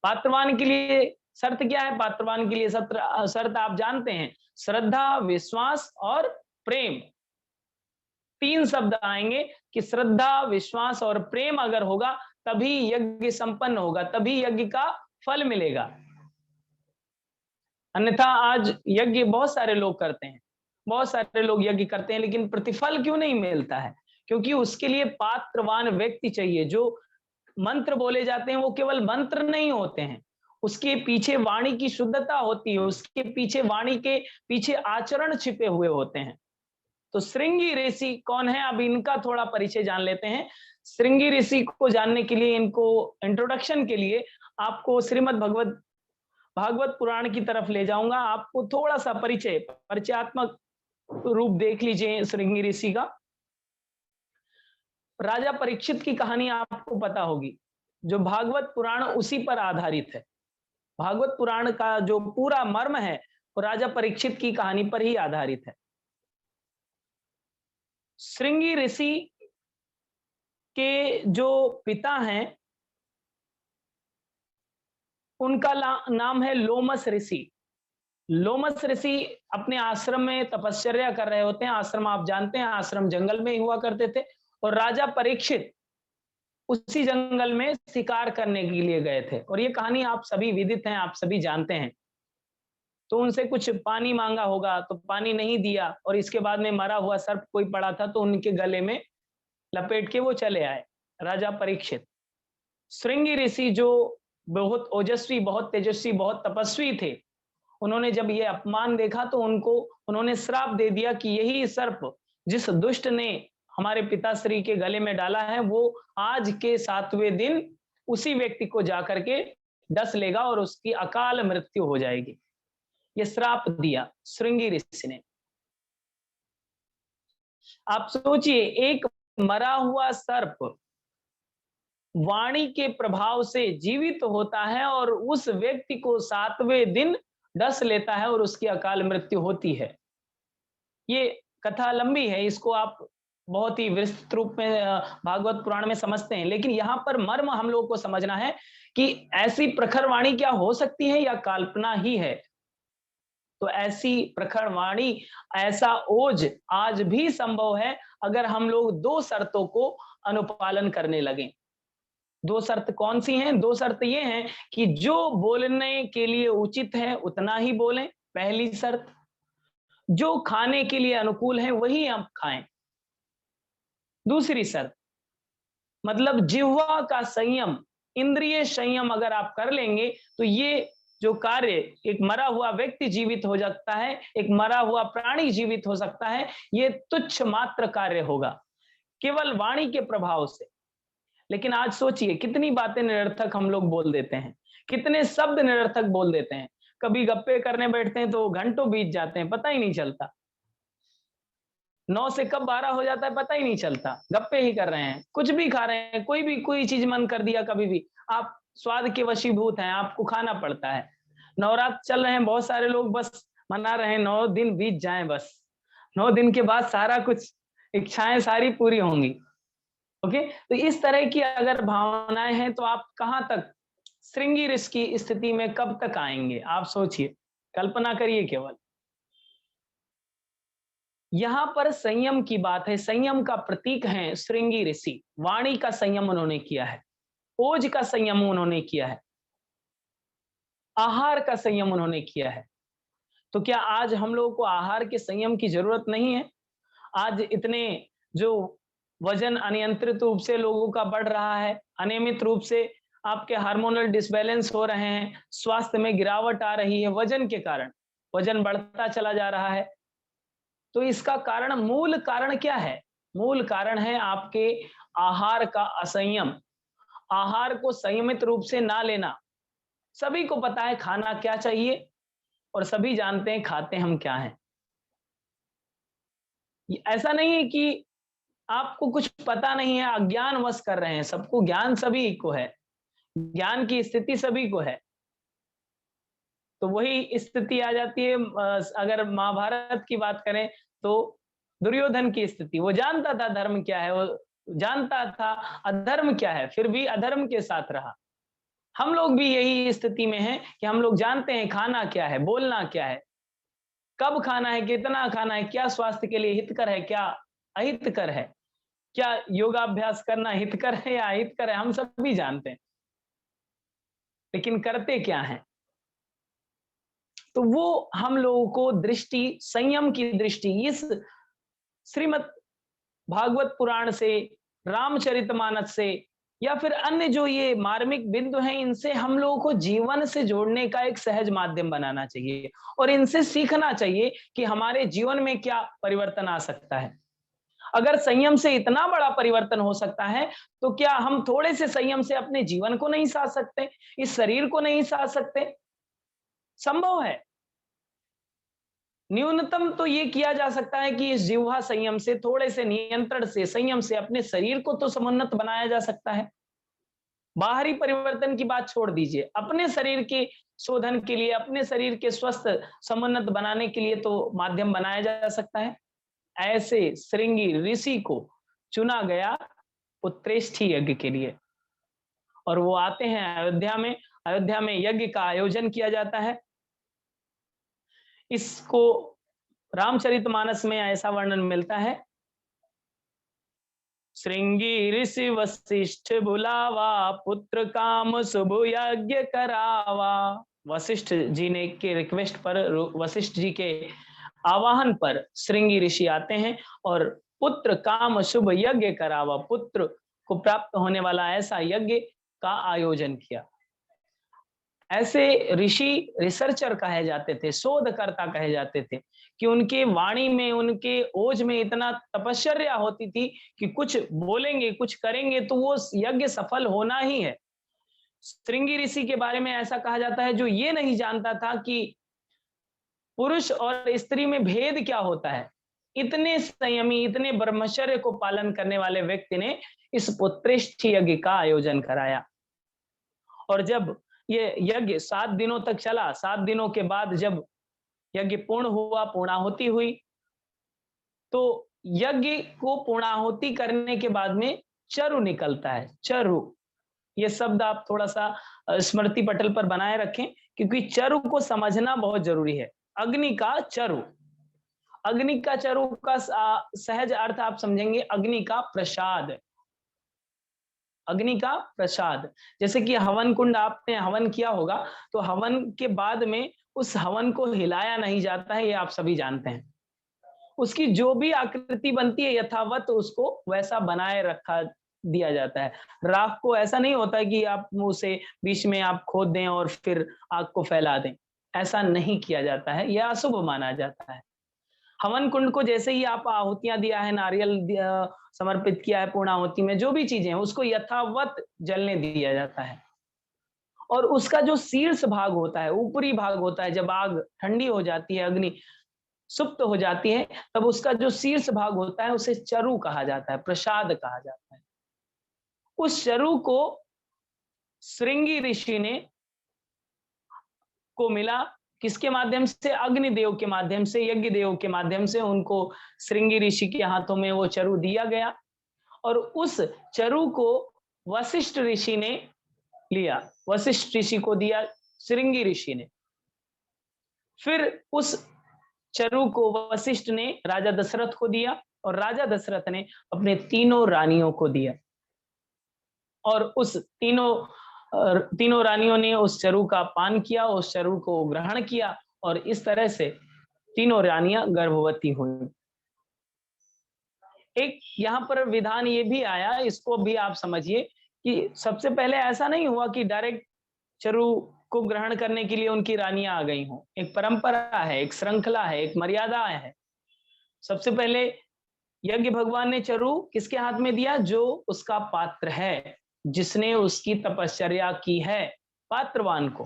[SPEAKER 1] पात्रवान के लिए शर्त क्या है? पात्रवान के लिए शर्त आप जानते हैं, श्रद्धा, विश्वास और प्रेम। तीन शब्द आएंगे कि श्रद्धा, विश्वास और प्रेम अगर होगा तभी यज्ञ संपन्न होगा, तभी यज्ञ का फल मिलेगा। अन्यथा आज यज्ञ बहुत सारे लोग करते हैं, बहुत सारे लोग यज्ञ करते हैं, लेकिन प्रतिफल क्यों नहीं मिलता है? क्योंकि उसके लिए पात्रवान व्यक्ति चाहिए। जो मंत्र बोले जाते हैं वो केवल मंत्र नहीं होते हैं, उसके पीछे वाणी की शुद्धता होती है, उसके पीछे वाणी के पीछे आचरण छिपे हुए होते हैं। तो श्रृंगी ऋषि कौन है? अब इनका थोड़ा परिचय जान लेते हैं। श्रृंगी ऋषि को जानने के लिए, इनको इंट्रोडक्शन के लिए आपको श्रीमद् भागवत पुराण की तरफ ले जाऊंगा। आपको थोड़ा सा परिचयात्मक रूप देख लीजिए श्रृंगी ऋषि का। राजा परीक्षित की कहानी आपको पता होगी, जो भागवत पुराण उसी पर आधारित है। भागवत पुराण का जो पूरा मर्म है वो राजा परीक्षित की कहानी पर ही आधारित है। श्रृंगी ऋषि के जो पिता हैं उनका नाम है लोमस ऋषि। लोमस ऋषि अपने आश्रम में तपश्चर्या कर रहे होते हैं। आश्रम आप जानते हैं, आश्रम जंगल में ही हुआ करते थे, और राजा परीक्षित उसी जंगल में शिकार करने के लिए गए थे। और ये कहानी आप सभी विदित हैं, आप सभी जानते हैं। तो उनसे कुछ पानी मांगा होगा तो पानी नहीं दिया, और इसके बाद में मरा हुआ सर्प कोई पड़ा था तो उनके गले में लपेट के वो चले आए राजा परीक्षित। श्रृंगी ऋषि जो बहुत ओजस्वी, बहुत तेजस्वी, बहुत तपस्वी थे, उन्होंने जब ये अपमान देखा तो उन्होंने श्राप दे दिया कि यही सर्प जिस दुष्ट ने हमारे पिताश्री के गले में डाला है, वो आज के 7वें दिन उसी व्यक्ति को जाकर के डस लेगा और उसकी अकाल मृत्यु हो जाएगी। ये श्राप दिया श्रृंगी ऋषि ने। आप सोचिए, एक मरा हुआ सर्प वाणी के प्रभाव से जीवित होता है और उस व्यक्ति को 7वें दिन डस लेता है और उसकी अकाल मृत्यु होती है। ये कथा लंबी है, इसको आप बहुत ही विस्तृत रूप में भागवत पुराण में समझते हैं, लेकिन यहाँ पर मर्म हम लोग को समझना है कि ऐसी प्रखर वाणी क्या हो सकती है या काल्पना ही है। तो ऐसी प्रखर वाणी, ऐसा ओज आज भी संभव है अगर हम लोग दो शर्तों को अनुपालन करने लगे। दो शर्त कौन सी हैं? दो शर्त ये हैं कि जो बोलने के लिए उचित है उतना ही बोलें, पहली शर्त। जो खाने के लिए अनुकूल है वही आप खाएं, दूसरी शर्त। मतलब जिह्वा का संयम, इंद्रिय संयम अगर आप कर लेंगे तो ये जो कार्य, एक मरा हुआ व्यक्ति जीवित हो सकता है, एक मरा हुआ प्राणी जीवित हो सकता है, ये तुच्छ मात्र कार्य होगा केवल वाणी के प्रभाव से। लेकिन आज सोचिए कितनी बातें निरर्थक हम लोग बोल देते हैं, कितने शब्द निरर्थक बोल देते हैं। कभी गप्पे करने बैठते हैं तो घंटों बीत जाते हैं, पता ही नहीं चलता। 9 से कब 12 हो जाता है पता ही नहीं चलता। गप्पे ही कर रहे हैं, कुछ भी खा रहे हैं, कोई चीज मन कर दिया कभी भी। आप स्वाद के वशीभूत हैं, आपको खाना पड़ता है। नवरात्र चल रहे हैं, बहुत सारे लोग बस मना रहे हैं 9 दिन बीत जाएं बस। 9 दिन के बाद सारा कुछ इच्छाएं सारी पूरी होंगी। ओके, तो इस तरह की अगर भावनाएं हैं तो आप कहां तक श्रृंगी रस की स्थिति में कब तक आएंगे? आप सोचिए, कल्पना करिए केवल। यहां पर संयम की बात है, संयम का प्रतीक है श्रृंगी ऋषि। वाणी का संयम उन्होंने किया है, ओज का संयम उन्होंने किया है, आहार का संयम उन्होंने किया है। तो क्या आज हम लोगों को आहार के संयम की जरूरत नहीं है? आज इतने जो वजन अनियंत्रित रूप से लोगों का बढ़ रहा है, अनियमित रूप से आपके हार्मोनल डिसबैलेंस हो रहे हैं, स्वास्थ्य में गिरावट आ रही है वजन के कारण, वजन बढ़ता चला जा रहा है। तो इसका कारण, मूल कारण क्या है? मूल कारण है आपके आहार का असंयम, आहार को संयमित रूप से ना लेना। सभी को पता है खाना क्या चाहिए और सभी जानते हैं खाते हम क्या हैं। ऐसा नहीं है कि आपको कुछ पता नहीं है, अज्ञानवश कर रहे हैं। सबको ज्ञान, सभी को है, ज्ञान की स्थिति सभी को है। तो वही स्थिति आ जाती है, अगर महाभारत की बात करें तो दुर्योधन की स्थिति, वो जानता था धर्म क्या है, वो जानता था अधर्म क्या है, फिर भी अधर्म के साथ रहा। हम लोग भी यही स्थिति में हैं कि हम लोग जानते हैं खाना क्या है, बोलना क्या है, कब खाना है, कितना खाना है, क्या स्वास्थ्य के लिए हितकर है, क्या अहितकर है, क्या योगाभ्यास करना हितकर है या अहितकर है, हम सभी जानते हैं। लेकिन करते क्या हैं? तो वो हम लोगों को दृष्टि, संयम की दृष्टि इस श्रीमद् भागवत पुराण से, रामचरितमानस से या फिर अन्य जो ये मार्मिक बिंदु हैं, इनसे हम लोगों को जीवन से जोड़ने का एक सहज माध्यम बनाना चाहिए और इनसे सीखना चाहिए कि हमारे जीवन में क्या परिवर्तन आ सकता है। अगर संयम से इतना बड़ा परिवर्तन हो सकता है तो क्या हम थोड़े से संयम से अपने जीवन को नहीं साध सकते, इस शरीर को नहीं साध सकते? संभव है। न्यूनतम तो ये किया जा सकता है कि इस जिह्वा संयम से, थोड़े से नियंत्रण से, संयम से अपने शरीर को तो समुन्नत बनाया जा सकता है। बाहरी परिवर्तन की बात छोड़ दीजिए, अपने शरीर के शोधन के लिए, अपने शरीर के स्वस्थ समुन्नत बनाने के लिए तो माध्यम बनाया जा सकता है। ऐसे श्रृंगी ऋषि को चुना गया उत्कृष्टि यज्ञ के लिए, और वो आते हैं अयोध्या में। अयोध्या में यज्ञ का आयोजन किया जाता है। इसको रामचरितमानस में ऐसा वर्णन मिलता है, श्रृंगी ऋषि वशिष्ठ बुलावा, पुत्र काम शुभ यज्ञ करावा। वशिष्ठ जी ने के रिक्वेस्ट पर, वशिष्ठ जी के आवाहन पर श्रृंगी ऋषि आते हैं और पुत्र काम शुभ यज्ञ करावा, पुत्र को प्राप्त होने वाला ऐसा यज्ञ का आयोजन किया। ऐसे ऋषि रिसर्चर कहे जाते थे, शोधकर्ता कहे जाते थे कि उनके वाणी में, उनके ओज में इतना तपश्चर्या होती थी कि कुछ बोलेंगे, कुछ करेंगे तो वो यज्ञ सफल होना ही है। श्रृंगी ऋषि के बारे में ऐसा कहा जाता है, जो ये नहीं जानता था कि पुरुष और स्त्री में भेद क्या होता है, इतने संयमी, इतने ब्रह्मचर्य को पालन करने वाले व्यक्ति ने इस पुत्रेष्ठ यज्ञ का आयोजन कराया। और जब ये यज्ञ 7 दिनों तक चला, 7 दिनों के बाद जब यज्ञ पूर्ण हुआ, पूर्णाहुति हुई, तो यज्ञ को पूर्णाहुति करने के बाद में चरु निकलता है। चरु, ये शब्द आप थोड़ा सा स्मृति पटल पर बनाए रखें, क्योंकि चरु को समझना बहुत जरूरी है। अग्नि का चरु, अग्नि का चरु का सहज अर्थ आप समझेंगे अग्नि का प्रसाद। अग्नि का प्रसाद, जैसे कि हवन कुंड आपने हवन किया होगा, तो हवन के बाद में उस हवन को हिलाया नहीं जाता है, ये आप सभी जानते हैं। उसकी जो भी आकृति बनती है यथावत उसको वैसा बनाए रखा दिया जाता है। राख को ऐसा नहीं होता है कि आप उसे बीच में आप खोद दें और फिर आग को फैला दें, ऐसा नहीं किया जाता है, यह अशुभ माना जाता है। हवन कुंड को जैसे ही आप आहुतियां दिया है, नारियल समर्पित किया है पूर्णाहुति में, जो भी चीजें हैं उसको यथावत जलने दिया जाता है। और उसका जो शीर्ष भाग होता है, ऊपरी भाग होता है, जब आग ठंडी हो जाती है, अग्नि सुप्त हो जाती है, तब उसका जो शीर्ष भाग होता है उसे चरु कहा जाता है, प्रसाद कहा जाता है। उस चरु को श्रृंगी ऋषि ने को मिला, किसके माध्यम से? अग्निदेव के माध्यम से, यज्ञ देव के माध्यम से उनको श्रृंगी ऋषि के हाथों में वो चरु दिया गया। और उस चरु को वशिष्ठ ऋषि ने लिया, वशिष्ठ ऋषि को दिया श्रृंगी ऋषि ने। फिर उस चरु को वशिष्ठ ने राजा दशरथ को दिया और राजा दशरथ ने अपने तीनों रानियों को दिया। और उस तीनों रानियों ने उस चरु का पान किया, उस चरु को ग्रहण किया, और इस तरह से तीनों रानियां गर्भवती हुई। एक यहां पर विधान ये भी आया, इसको भी आप समझिए कि सबसे पहले ऐसा नहीं हुआ कि डायरेक्ट चरु को ग्रहण करने के लिए उनकी रानियां आ गई हों। एक परंपरा है, एक श्रृंखला है, एक मर्यादा है। सबसे पहले यज्ञ भगवान ने चरु किसके हाथ में दिया? जो उसका पात्र है, जिसने उसकी तपश्चर्या की है, पात्रवान को।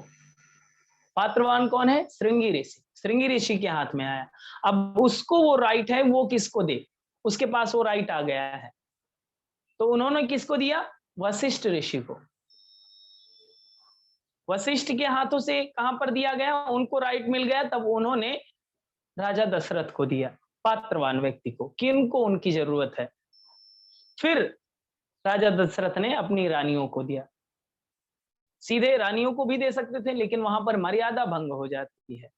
[SPEAKER 1] पात्रवान कौन है? श्रृंगी ऋषि। श्रृंगी ऋषि के हाथ में आया। अब उसको वो राइट है, वो किसको दे? उसके पास वो राइट आ गया है, तो उन्होंने किसको दिया? वशिष्ठ ऋषि को। वशिष्ठ के हाथों से कहां पर दिया गया? उनको राइट मिल गया, तब उन्होंने राजा दशरथ को दिया, पात्रवान व्यक्ति को, किनको उनकी जरूरत है। फिर राजा दशरथ ने अपनी रानियों को दिया। सीधे रानियों को भी दे सकते थे, लेकिन वहां पर मर्यादा भंग हो जाती है।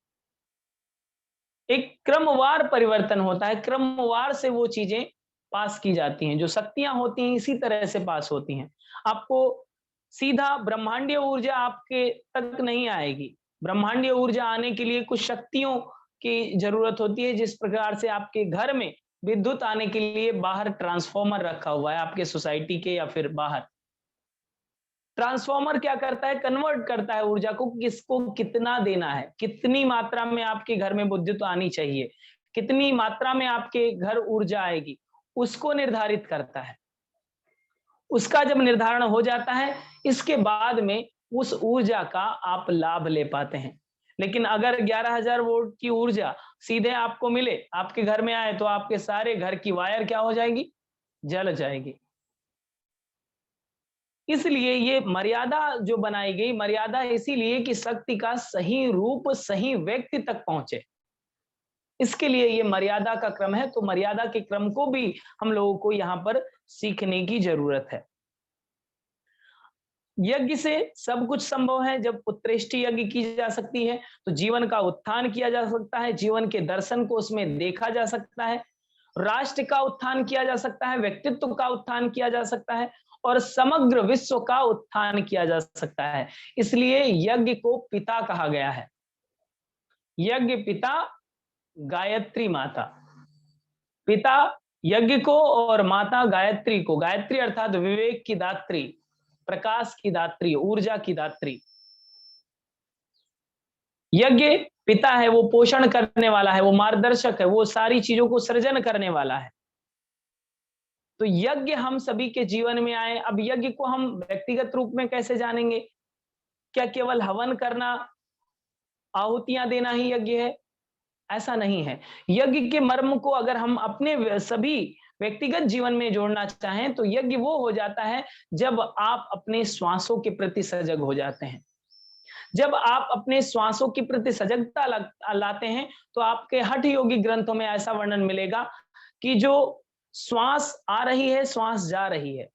[SPEAKER 1] एक क्रमवार परिवर्तन होता है, क्रमवार से वो चीजें पास की जाती हैं। जो शक्तियां होती हैं इसी तरह से पास होती हैं। आपको सीधा ब्रह्मांडीय ऊर्जा आपके तक नहीं आएगी। ब्रह्मांडीय ऊर्जा आने के लिए कुछ शक्तियों की जरूरत होती है। जिस प्रकार से आपके घर में विद्युत आने के लिए बाहर ट्रांसफॉर्मर रखा हुआ है, आपके सोसाइटी के या फिर बाहर, ट्रांसफॉर्मर क्या करता है? कन्वर्ट करता है ऊर्जा को, किसको कितना देना है, कितनी मात्रा में आपके घर में विद्युत आनी चाहिए, कितनी मात्रा में आपके घर ऊर्जा आएगी, उसको निर्धारित करता है। उसका जब निर्धारण हो जाता है, इसके बाद में उस ऊर्जा का आप लाभ ले पाते हैं। लेकिन अगर 11,000 वोल्ट की ऊर्जा सीधे आपको मिले, आपके घर में आए, तो आपके सारे घर की वायर क्या हो जाएगी? जल जाएगी। इसलिए ये मर्यादा जो बनाई गई, मर्यादा इसीलिए कि शक्ति का सही रूप सही व्यक्ति तक पहुंचे, इसके लिए ये मर्यादा का क्रम है। तो मर्यादा के क्रम को भी हम लोगों को यहाँ पर सीखने की जरूरत है। यज्ञ से सब कुछ संभव है। जब उत्कृष्ट यज्ञ की जा सकती है तो जीवन का उत्थान किया जा सकता है, जीवन के दर्शन को उसमें देखा जा सकता है, राष्ट्र का उत्थान किया जा सकता है, व्यक्तित्व का उत्थान किया जा सकता है, और समग्र विश्व का उत्थान किया जा सकता है। इसलिए यज्ञ को पिता कहा गया है। यज्ञ पिता, गायत्री माता। पिता यज्ञ को और माता गायत्री को। गायत्री अर्थात विवेक की दात्री, प्रकाश की दात्री, ऊर्जा की दात्री। यज्ञ पिता है, वो पोषण करने वाला है, वो मार्गदर्शक है, वो सारी चीजों को सृजन करने वाला है। तो यज्ञ हम सभी के जीवन में आए। अब यज्ञ को हम व्यक्तिगत रूप में कैसे जानेंगे? क्या केवल हवन करना, आहुतियां देना ही यज्ञ है? ऐसा नहीं है। यज्ञ के मर्म को अगर हम अपने सभी व्यक्तिगत जीवन में जोड़ना चाहें तो यज्ञ वो हो जाता है जब आप अपने श्वासों के प्रति सजग हो जाते हैं। जब आप अपने श्वासों के प्रति सजगता लाते हैं तो आपके हठ योगी ग्रंथों में ऐसा वर्णन मिलेगा कि जो श्वास आ रही है, श्वास जा रही है,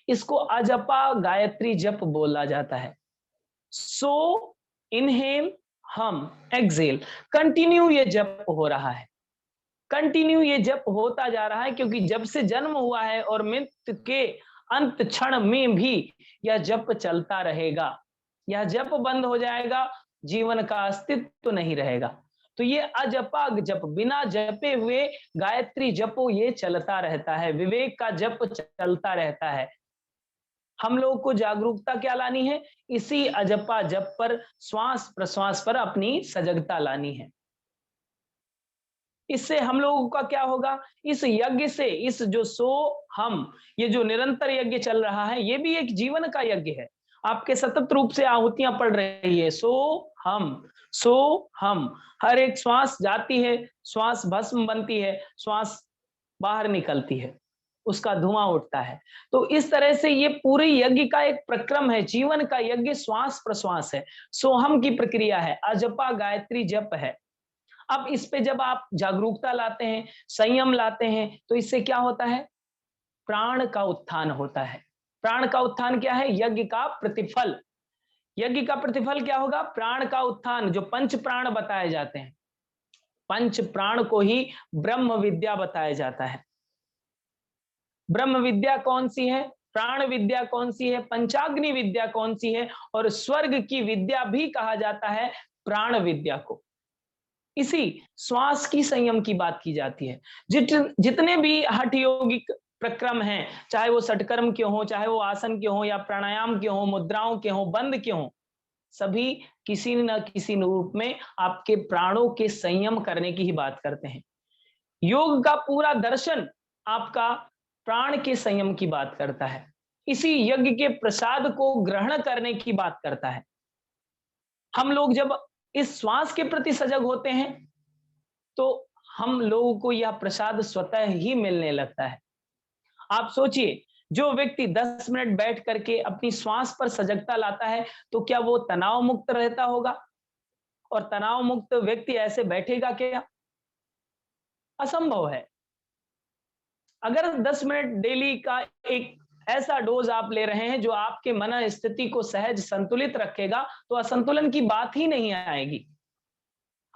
[SPEAKER 1] इसको अजपा गायत्री जप बोला जाता है। सो इनहेल, हम एक्सेल, कंटिन्यू ये जप हो रहा है, कंटिन्यू ये जप होता जा रहा है, क्योंकि जब से जन्म हुआ है और मृत्यु के अंत क्षण में भी यह जप चलता रहेगा। यह जप बंद हो जाएगा, जीवन का अस्तित्व नहीं रहेगा। तो ये अजपा जप, बिना जपे हुए गायत्री जपो ये चलता रहता है, विवेक का जप चलता रहता है। हम लोगों को जागरूकता क्या लानी है? इसी अजपा जप पर, श्वास प्रश्वास पर अपनी सजगता लानी है। इससे हम लोगों का क्या होगा? इस यज्ञ से, इस जो सो हम, ये जो निरंतर यज्ञ चल रहा है, ये भी एक जीवन का यज्ञ है। आपके सतत रूप से आहुतियां पड़ रही है, सो हम, हर एक श्वास जाती है, श्वास भस्म बनती है, श्वास बाहर निकलती है, उसका धुआं उठता है। तो इस तरह से ये पूरे यज्ञ का एक प्रक्रम है, जीवन का यज्ञ श्वास प्रश्वास है, सोहम की प्रक्रिया है, अजपा गायत्री जप है। अब इस पे जब आप जागरूकता लाते हैं, संयम लाते हैं, तो इससे क्या होता है? प्राण का उत्थान होता है। प्राण का उत्थान क्या है? यज्ञ का प्रतिफल। यज्ञ का प्रतिफल क्या होगा? प्राण का उत्थान। जो पंच प्राण बताए जाते हैं, पंच प्राण को ही ब्रह्म विद्या बताया जाता है। ब्रह्म विद्या कौन सी है? प्राण विद्या कौन सी है? पंचाग्नि विद्या कौन सी है? और स्वर्ग की विद्या भी कहा जाता है प्राण विद्या को। इसी श्वास की संयम की बात की जाती है। जितने भी हठ योगिक प्रक्रम हैं, चाहे वो षटकर्म के हो, चाहे वो आसन के हो, या प्राणायाम के हो, मुद्राओं के हो, बंद के हो, सभी किसी न किसी रूप में आपके प्राणों के संयम करने की ही बात करते हैं। योग का पूरा दर्शन आपका प्राण के संयम की बात करता है, इसी यज्ञ के प्रसाद को ग्रहण करने की बात करता है। हम लोग जब इस श्वास के प्रति सजग होते हैं, तो हम लोगों को यह प्रसाद स्वतः ही मिलने लगता है। आप सोचिए, जो व्यक्ति 10 मिनट बैठ करके अपनी श्वास पर सजगता लाता है, तो क्या वो तनाव मुक्त रहता होगा? और तनाव मुक्त व्यक्ति ऐसे बैठेगा क्या? असंभव है। अगर 10 मिनट डेली का एक ऐसा डोज आप ले रहे हैं जो आपके मन स्थिति को सहज संतुलित रखेगा, तो असंतुलन की बात ही नहीं आएगी।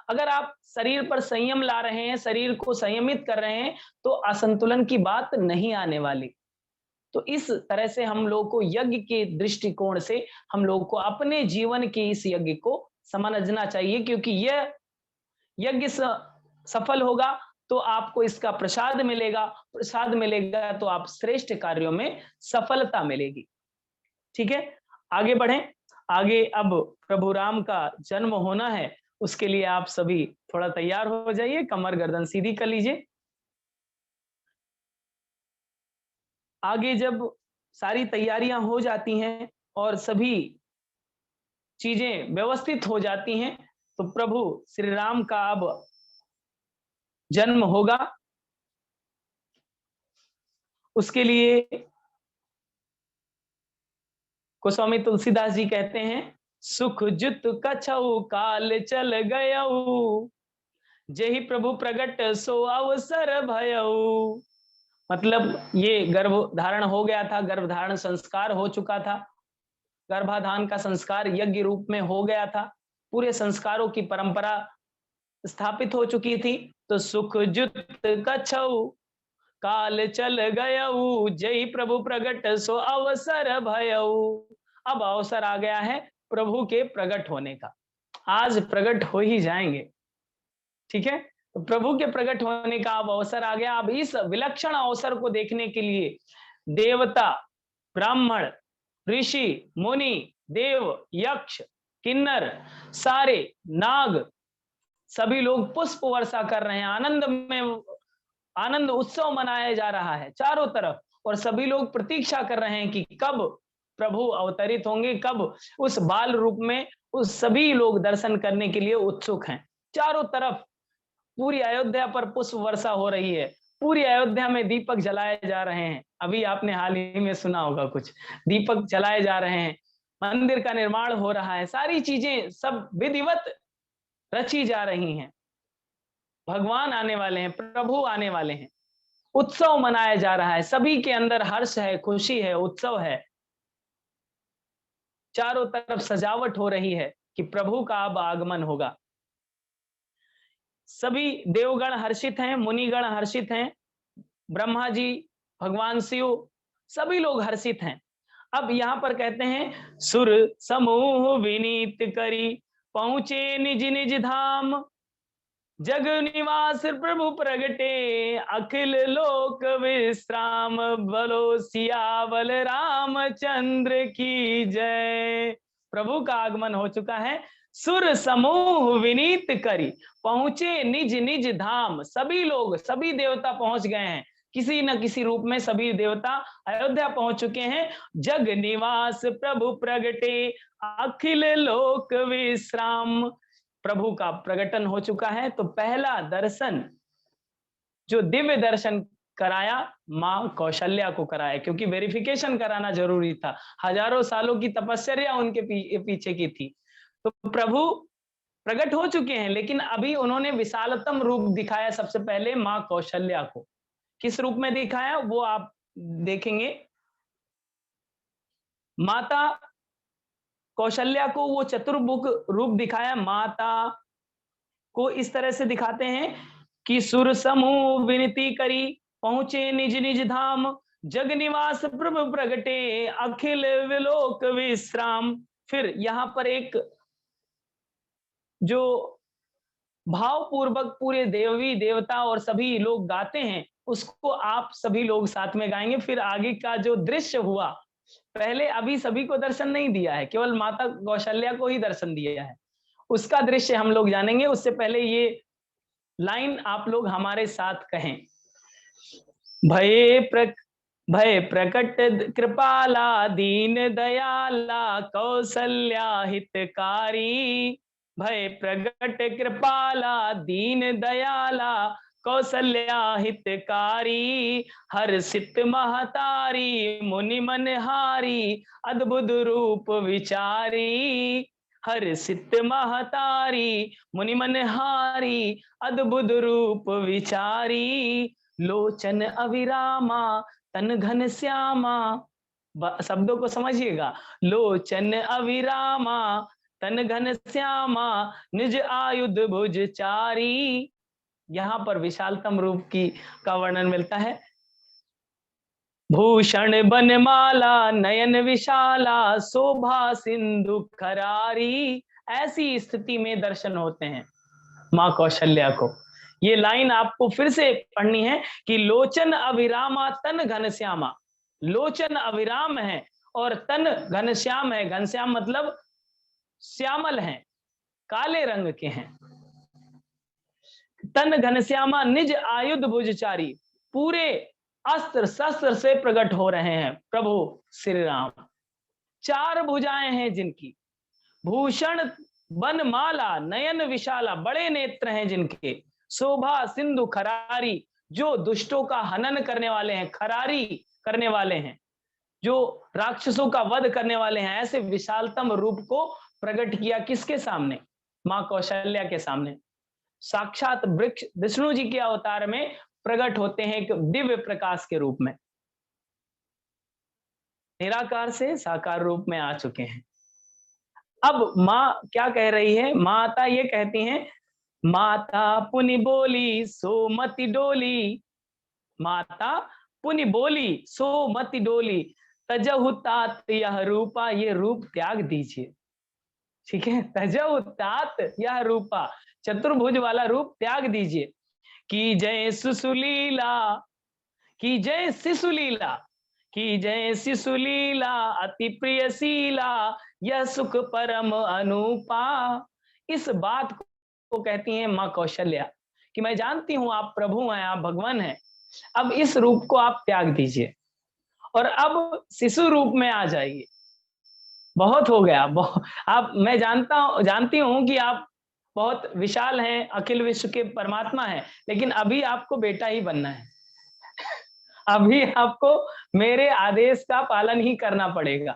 [SPEAKER 1] अगर आप शरीर पर संयम ला रहे हैं, शरीर को संयमित कर रहे हैं, तो असंतुलन की बात नहीं आने वाली। तो इस तरह से हम लोग को यज्ञ के दृष्टिकोण से हम लोग को अपने जीवन के इस यज्ञ को समझना चाहिए, क्योंकि यह यज्ञ सफल होगा तो आपको इसका प्रसाद मिलेगा, प्रसाद मिलेगा तो आप श्रेष्ठ कार्यों में सफलता मिलेगी। ठीक है, आगे बढ़ें। आगे अब प्रभु राम का जन्म होना है, उसके लिए आप सभी थोड़ा तैयार हो जाइए, कमर गर्दन सीधी कर लीजिए। आगे जब सारी तैयारियां हो जाती हैं और सभी चीजें व्यवस्थित हो जाती हैं, तो प्रभु श्री राम का अब जन्म होगा। उसके लिए गोस्वामी तुलसीदास जी कहते हैं, सुख जुत कछऊ काल चल गयऊ, जेहि प्रभु प्रगट सो अवसर भयऊ। मतलब ये गर्भ धारण हो गया था, गर्भ धारण संस्कार हो चुका था, गर्भाधान का संस्कार यज्ञ रूप में हो गया था, पूरे संस्कारों की परंपरा स्थापित हो चुकी थी। तो सुख जुत कछऊ काल चल गयऊ, जय प्रभु प्रगट सो अवसर भयऊ। अब अवसर आ गया है प्रभु के प्रकट होने का, आज प्रकट हो ही जाएंगे। ठीक है, तो प्रभु के प्रकट होने का अब अवसर आ गया। अब इस विलक्षण अवसर को देखने के लिए देवता, ब्राह्मण, ऋषि, मुनि, देव, यक्ष, किन्नर, सारे नाग, सभी लोग पुष्प वर्षा कर रहे हैं, आनंद में आनंद उत्सव मनाया जा रहा है चारों तरफ, और सभी लोग प्रतीक्षा कर रहे हैं कि कब प्रभु अवतरित होंगे, कब उस बाल रूप में उस सभी लोग दर्शन करने के लिए उत्सुक हैं। चारों तरफ पूरी अयोध्या पर पुष्प वर्षा हो रही है, पूरी अयोध्या में दीपक जलाए जा रहे हैं। अभी आपने हाल ही में सुना होगा, कुछ दीपक जलाए जा रहे हैं, मंदिर का निर्माण हो रहा है, सारी चीजें सब विधिवत रची जा रही हैं। भगवान आने वाले हैं, प्रभु आने वाले हैं। उत्सव मनाया जा रहा है, सभी के अंदर हर्ष है, खुशी है, उत्सव है। चारों तरफ सजावट हो रही है कि प्रभु का अब आगमन होगा। सभी देवगण हर्षित हैं, मुनिगण हर्षित हैं, ब्रह्मा जी, भगवान शिव, सभी लोग हर्षित हैं। अब यहाँ पर कहते हैं सुर समूह विनीत करी पहुंचे निज निज धाम, जग निवास प्रभु प्रगटे अखिल लोक विश्राम, बलो सियावल रामचंद्र की जय। प्रभु का आगमन हो चुका है। सुर समूह विनीत करी पहुंचे निज निज धाम, सभी लोग, सभी देवता पहुंच गए हैं, किसी न किसी रूप में सभी देवता अयोध्या पहुंच चुके हैं। जग निवास प्रभु प्रगटे अखिल लोक विश्राम, प्रभु का प्रकटन हो चुका है। तो पहला दर्शन, जो दिव्य दर्शन कराया, मां कौशल्या को कराया, क्योंकि वेरिफिकेशन कराना जरूरी था। हजारों सालों की तपस्या उनके पीछे की थी। तो प्रभु प्रकट हो चुके हैं, लेकिन अभी उन्होंने विशालतम रूप दिखाया सबसे पहले मां कौशल्या को। किस रूप में दिखाया वो आप देखेंगे। माता कौशल्या को वो चतुर्मुख रूप दिखाया। माता को इस तरह से दिखाते हैं कि सुर समूह विनती करी पहुंचे निज निज धाम, जग निवास प्रभु प्रगटे अखिल विलोक विश्राम। फिर यहां पर एक जो भावपूर्वक पूरे देवी देवता और सभी लोग गाते हैं, उसको आप सभी लोग साथ में गाएंगे। फिर आगे का जो दृश्य हुआ, पहले अभी सभी को दर्शन नहीं दिया है, केवल माता कौशल्या को ही दर्शन दिया है, उसका दृश्य हम लोग जानेंगे। उससे पहले ये लाइन आप लोग हमारे साथ कहें। भय प्रकट कृपाला दीन दयाला कौशल्या हितकारी, भय प्रकट कृपाला दीन दयाला कौशल्या हितकारी, हर्षित महतारी मुनि मनहारी अद्भुत रूप विचारी, हर्षित महतारी मुनि मनहारी अद्भुत रूप विचारी, लोचन अविरामा तन घन श्यामा, शब्दों को समझिएगा। लोचन अविरामा तन घन श्यामा निज आयुध भुज चारी, यहाँ पर विशालतम रूप की का वर्णन मिलता है। भूषण बनमाला नयन विशाला शोभा सिंधु खरारी, ऐसी स्थिति में दर्शन होते हैं मां कौशल्या को। ये लाइन आपको फिर से पढ़नी है कि लोचन अविरामा तन घनश्यामा, लोचन अविराम है और तन घनश्याम है। घनश्याम मतलब श्यामल हैं, काले रंग के हैं। तन घनश्यामा निज आयुध भुजचारी, पूरे अस्त्र शस्त्र से प्रकट हो रहे हैं प्रभु श्री राम। चार भुजाएं हैं जिनकी, भूषण बनमाला नयन विशाला, बड़े नेत्र हैं जिनके, शोभा सिंधु खरारी, जो दुष्टों का हनन करने वाले हैं, खरारी करने वाले हैं, जो राक्षसों का वध करने वाले हैं। ऐसे विशालतम रूप को प्रकट किया किसके सामने? मां कौशल्या के सामने। साक्षात वृक्ष विष्णु जी के अवतार में प्रकट होते हैं एक दिव्य प्रकाश के रूप में, निराकार से साकार रूप में आ चुके हैं। अब मां क्या कह रही है? माता ये कहती हैं, माता पुनि बोली सो मति डोली, माता पुनि बोली सो मति डोली, तजहु तात यह रूपा, ये रूप त्याग दीजिए। ठीक है, तजहु तात यह रूपा, चतुर्भुज वाला रूप त्याग दीजिए। की जय सुसुलीला, की जय शिशुलीला, की जय शिशुलीला अति प्रियशीला, यह सुख परम अनुपा। इस बात को कहती हैं मां कौशल्या कि मैं जानती हूं आप प्रभु हैं, आप भगवान हैं, अब इस रूप को आप त्याग दीजिए और अब शिशु रूप में आ जाइए। बहुत हो गया, आप, मैं जानती हूं कि आप बहुत विशाल हैं, अखिल विश्व के परमात्मा हैं, लेकिन अभी आपको बेटा ही बनना है। अभी आपको मेरे आदेश का पालन ही करना पड़ेगा।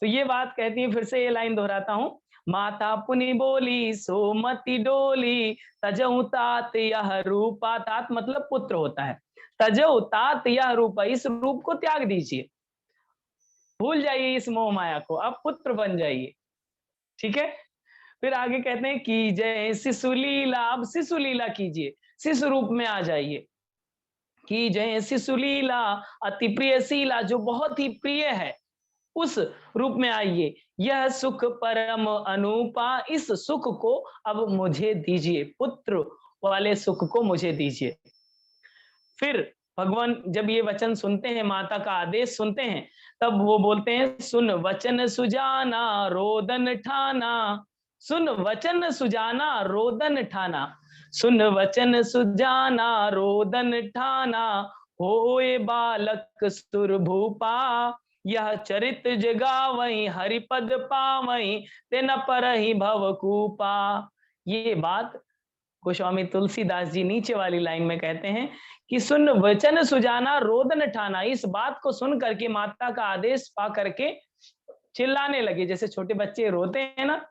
[SPEAKER 1] तो ये बात कहती है, फिर से ये लाइन दोहराता हूं। माता पुनि बोली सो मति डोली, तजहु तात यह रूपा, तात मतलब पुत्र होता है, तजो तात यह रूप, इस रूप को त्याग दीजिए, भूल जाइए इस मोह माया को, अब पुत्र बन जाइए। ठीक है। फिर आगे कहते हैं कि जय शिशु लीला, अब शिशु लीला कीजिए, शिशु रूप में आ जाइए। कि जय शिशु लीला अति प्रिय शीला, जो बहुत ही प्रिय है उस रूप में आइए। यह सुख परम अनुपा, इस सुख को अब मुझे दीजिए, पुत्र वाले सुख को मुझे दीजिए। फिर भगवान जब ये वचन सुनते हैं, माता का आदेश सुनते हैं, तब वो बोलते हैं सुन वचन सुजाना रोदन ठाना, सुन वचन सुजाना रोदन ठाना, सुन वचन सुजाना रोदन ठाना, होए बालक सुर भूपा, यह चरित जगावई हरिपद पावई, तेन परहि भवकूपा। ये बात गोस्वामी तुलसीदास जी नीचे वाली लाइन में कहते हैं कि सुन वचन सुजाना रोदन ठाना, इस बात को सुन करके माता का आदेश पा करके चिल्लाने लगे, जैसे छोटे बच्चे रोते हैं ना,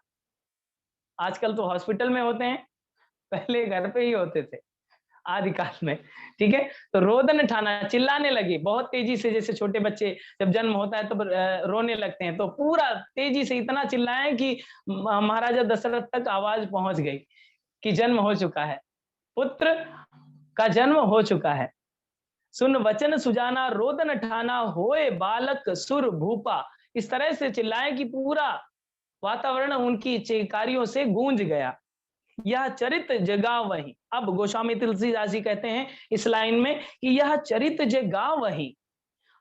[SPEAKER 1] आजकल तो हॉस्पिटल में होते हैं, पहले घर पे ही होते थे आदिकाल में। ठीक है। तो रोदन ठाना, चिल्लाने लगे बहुत तेजी से, जैसे छोटे बच्चे जब जन्म होता है तो रोने लगते हैं, तो पूरा तेजी से इतना चिल्लाए कि महाराजा दशरथ तक आवाज पहुंच गई कि जन्म हो चुका है, पुत्र का जन्म हो चुका है। सुन वचन सुजाना रोदन ठाना, होए बालक सुर भूपा, इस तरह से चिल्लाए कि पूरा वातावरण उनकी चिकारियों से गूंज गया। यह चरित जगा वही, अब गोस्वामी तुलसीदास जी कहते हैं इस लाइन में कि यह चरित जगा वही,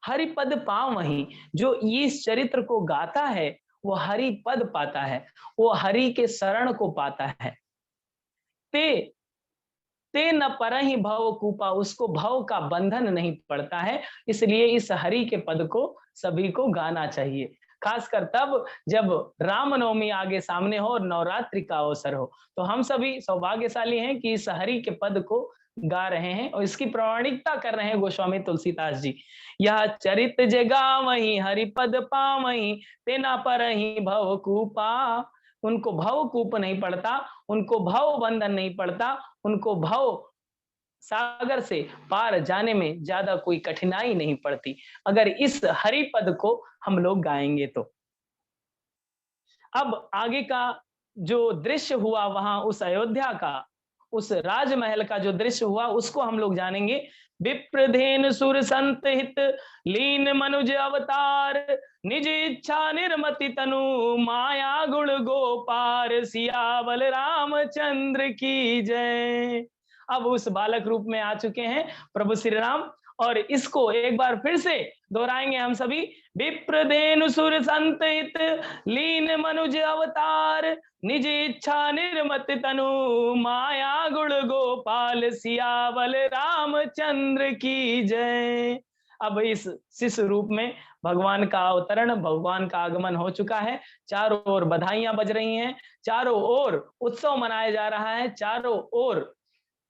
[SPEAKER 1] हरिपद पाव वही, जो इस चरित्र को गाता है वो हरि पद पाता है, वो हरि के शरण को पाता है। ते ते न परहि भव कूपा, उसको भव का बंधन नहीं पड़ता है, इसलिए इस हरि के पद को सभी को गाना चाहिए, खासकर तब जब रामनवमी आगे सामने हो और नवरात्रि का अवसर हो। तो हम सभी सौभाग्यशाली हैं कि इस हरि के पद को गा रहे हैं और इसकी प्रामाणिकता कर रहे हैं गोस्वामी तुलसीदास जी। यह चरित जगा वही हरिपद पावही, तेना परहि भव कूपा, उनको भव कूप नहीं पड़ता, उनको भव बंधन नहीं पड़ता, उनको भव सागर से पार जाने में ज्यादा कोई कठिनाई नहीं पड़ती, अगर इस हरि पद को हम लोग गाएंगे तो। अब आगे का जो दृश्य हुआ वहां उस अयोध्या का, उस राजमहल का जो दृश्य हुआ उसको हम लोग जानेंगे। विप्रधेन सुर संत हित लीन मनुज अवतार, निज इच्छा निर्मति तनु माया गुण गोपार, सियावल रामचंद्र की जय। अब उस बालक रूप में आ चुके हैं प्रभु श्री राम, और इसको एक बार फिर से दोहराएंगे हम सभी। विप्रधेनु सुर संत हित लीन मनुज अवतार, निज इच्छा निर्मत तनु माया गुण गोपाल, सियावल रामचंद्र की जय। अब इस शिशु रूप में भगवान का अवतरण, भगवान का आगमन हो चुका है, चारों ओर बधाइयां बज रही हैं, चारों ओर उत्सव मनाया जा रहा है, चारों ओर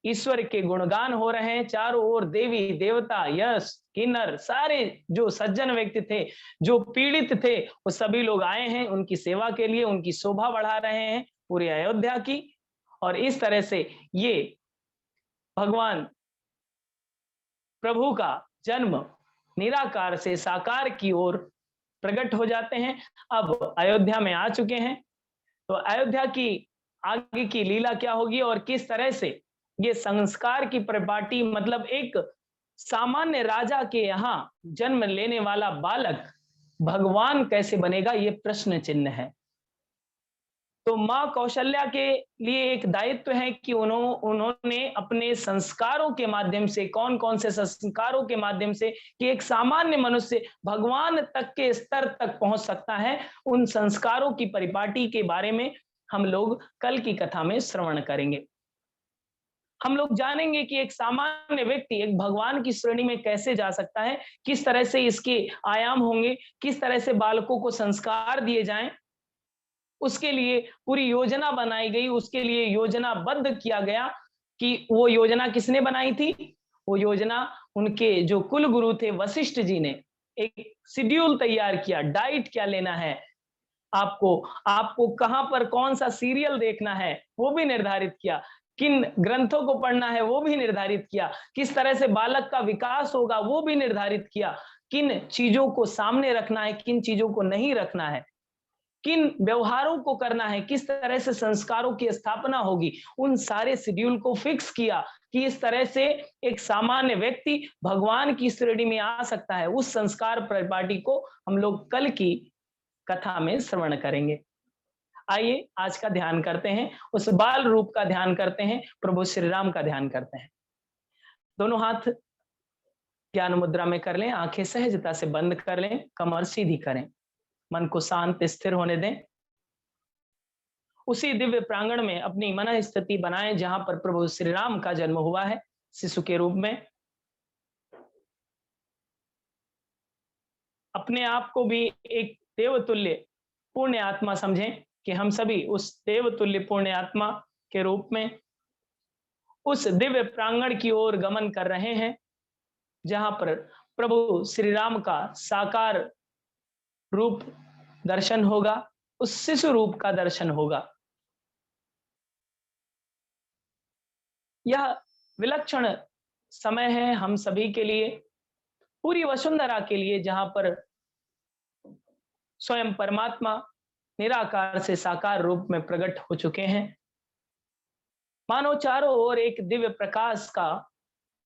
[SPEAKER 1] ईश्वर के गुणगान हो रहे हैं, चारों ओर देवी देवता यश किन्नर सारे जो सज्जन व्यक्ति थे, जो पीड़ित थे, वो सभी लोग आए हैं उनकी सेवा के लिए, उनकी शोभा बढ़ा रहे हैं पूरी अयोध्या की। और इस तरह से ये भगवान प्रभु का जन्म निराकार से साकार की ओर प्रकट हो जाते हैं। अब अयोध्या में आ चुके हैं, तो अयोध्या की आगे की लीला क्या होगी और किस तरह से ये संस्कार की परिपाटी, मतलब एक सामान्य राजा के यहाँ जन्म लेने वाला बालक भगवान कैसे बनेगा, ये प्रश्न चिन्ह है। तो माँ कौशल्या के लिए एक दायित्व है कि उन्होंने अपने संस्कारों के माध्यम से, कौन कौन से संस्कारों के माध्यम से कि एक सामान्य मनुष्य भगवान तक के स्तर तक पहुंच सकता है, उन संस्कारों की परिपाटी के बारे में हम लोग कल की कथा में श्रवण करेंगे। हम लोग जानेंगे कि एक सामान्य व्यक्ति एक भगवान की श्रेणी में कैसे जा सकता है, किस तरह से इसके आयाम होंगे, किस तरह से बालकों को संस्कार दिए जाएं, उसके लिए पूरी योजना बनाई गई, उसके लिए योजनाबद्ध किया गया। कि वो योजना किसने बनाई थी? वो योजना उनके जो कुल गुरु थे वशिष्ठ जी ने एक शेड्यूल तैयार किया, डाइट क्या लेना है आपको, आपको कहां पर कौन सा सीरियल देखना है वो भी निर्धारित किया, किन ग्रंथों को पढ़ना है वो भी निर्धारित किया, किस तरह से बालक का विकास होगा वो भी निर्धारित किया, किन चीजों को सामने रखना है, किन चीजों को नहीं रखना है, किन व्यवहारों को करना है, किस तरह से संस्कारों की स्थापना होगी, उन सारे शेड्यूल को फिक्स किया कि इस तरह से एक सामान्य व्यक्ति भगवान की श्रेणी में आ सकता है। उस संस्कार परिपाटी को हम लोग कल की कथा में श्रवण करेंगे। आइए आज का ध्यान करते हैं, उस बाल रूप का ध्यान करते हैं, प्रभु श्री राम का ध्यान करते हैं। दोनों हाथ ज्ञान मुद्रा में कर लें, आंखें सहजता से बंद कर लें, कमर सीधी करें, मन को शांत स्थिर होने दें। उसी दिव्य प्रांगण में अपनी मन स्थिति बनाएं जहां पर प्रभु श्री राम का जन्म हुआ है शिशु के रूप में। अपने आप को भी एक देवतुल्य पुण्य आत्मा समझें कि हम सभी उस देवतुल्य पुण्य आत्मा के रूप में उस दिव्य प्रांगण की ओर गमन कर रहे हैं जहां पर प्रभु श्री राम का साकार रूप दर्शन होगा, उस शिशु रूप का दर्शन होगा। यह विलक्षण समय है हम सभी के लिए, पूरी वसुंधरा के लिए, जहां पर स्वयं परमात्मा निराकार से साकार रूप में प्रकट हो चुके हैं। मानो चारों ओर एक दिव्य प्रकाश का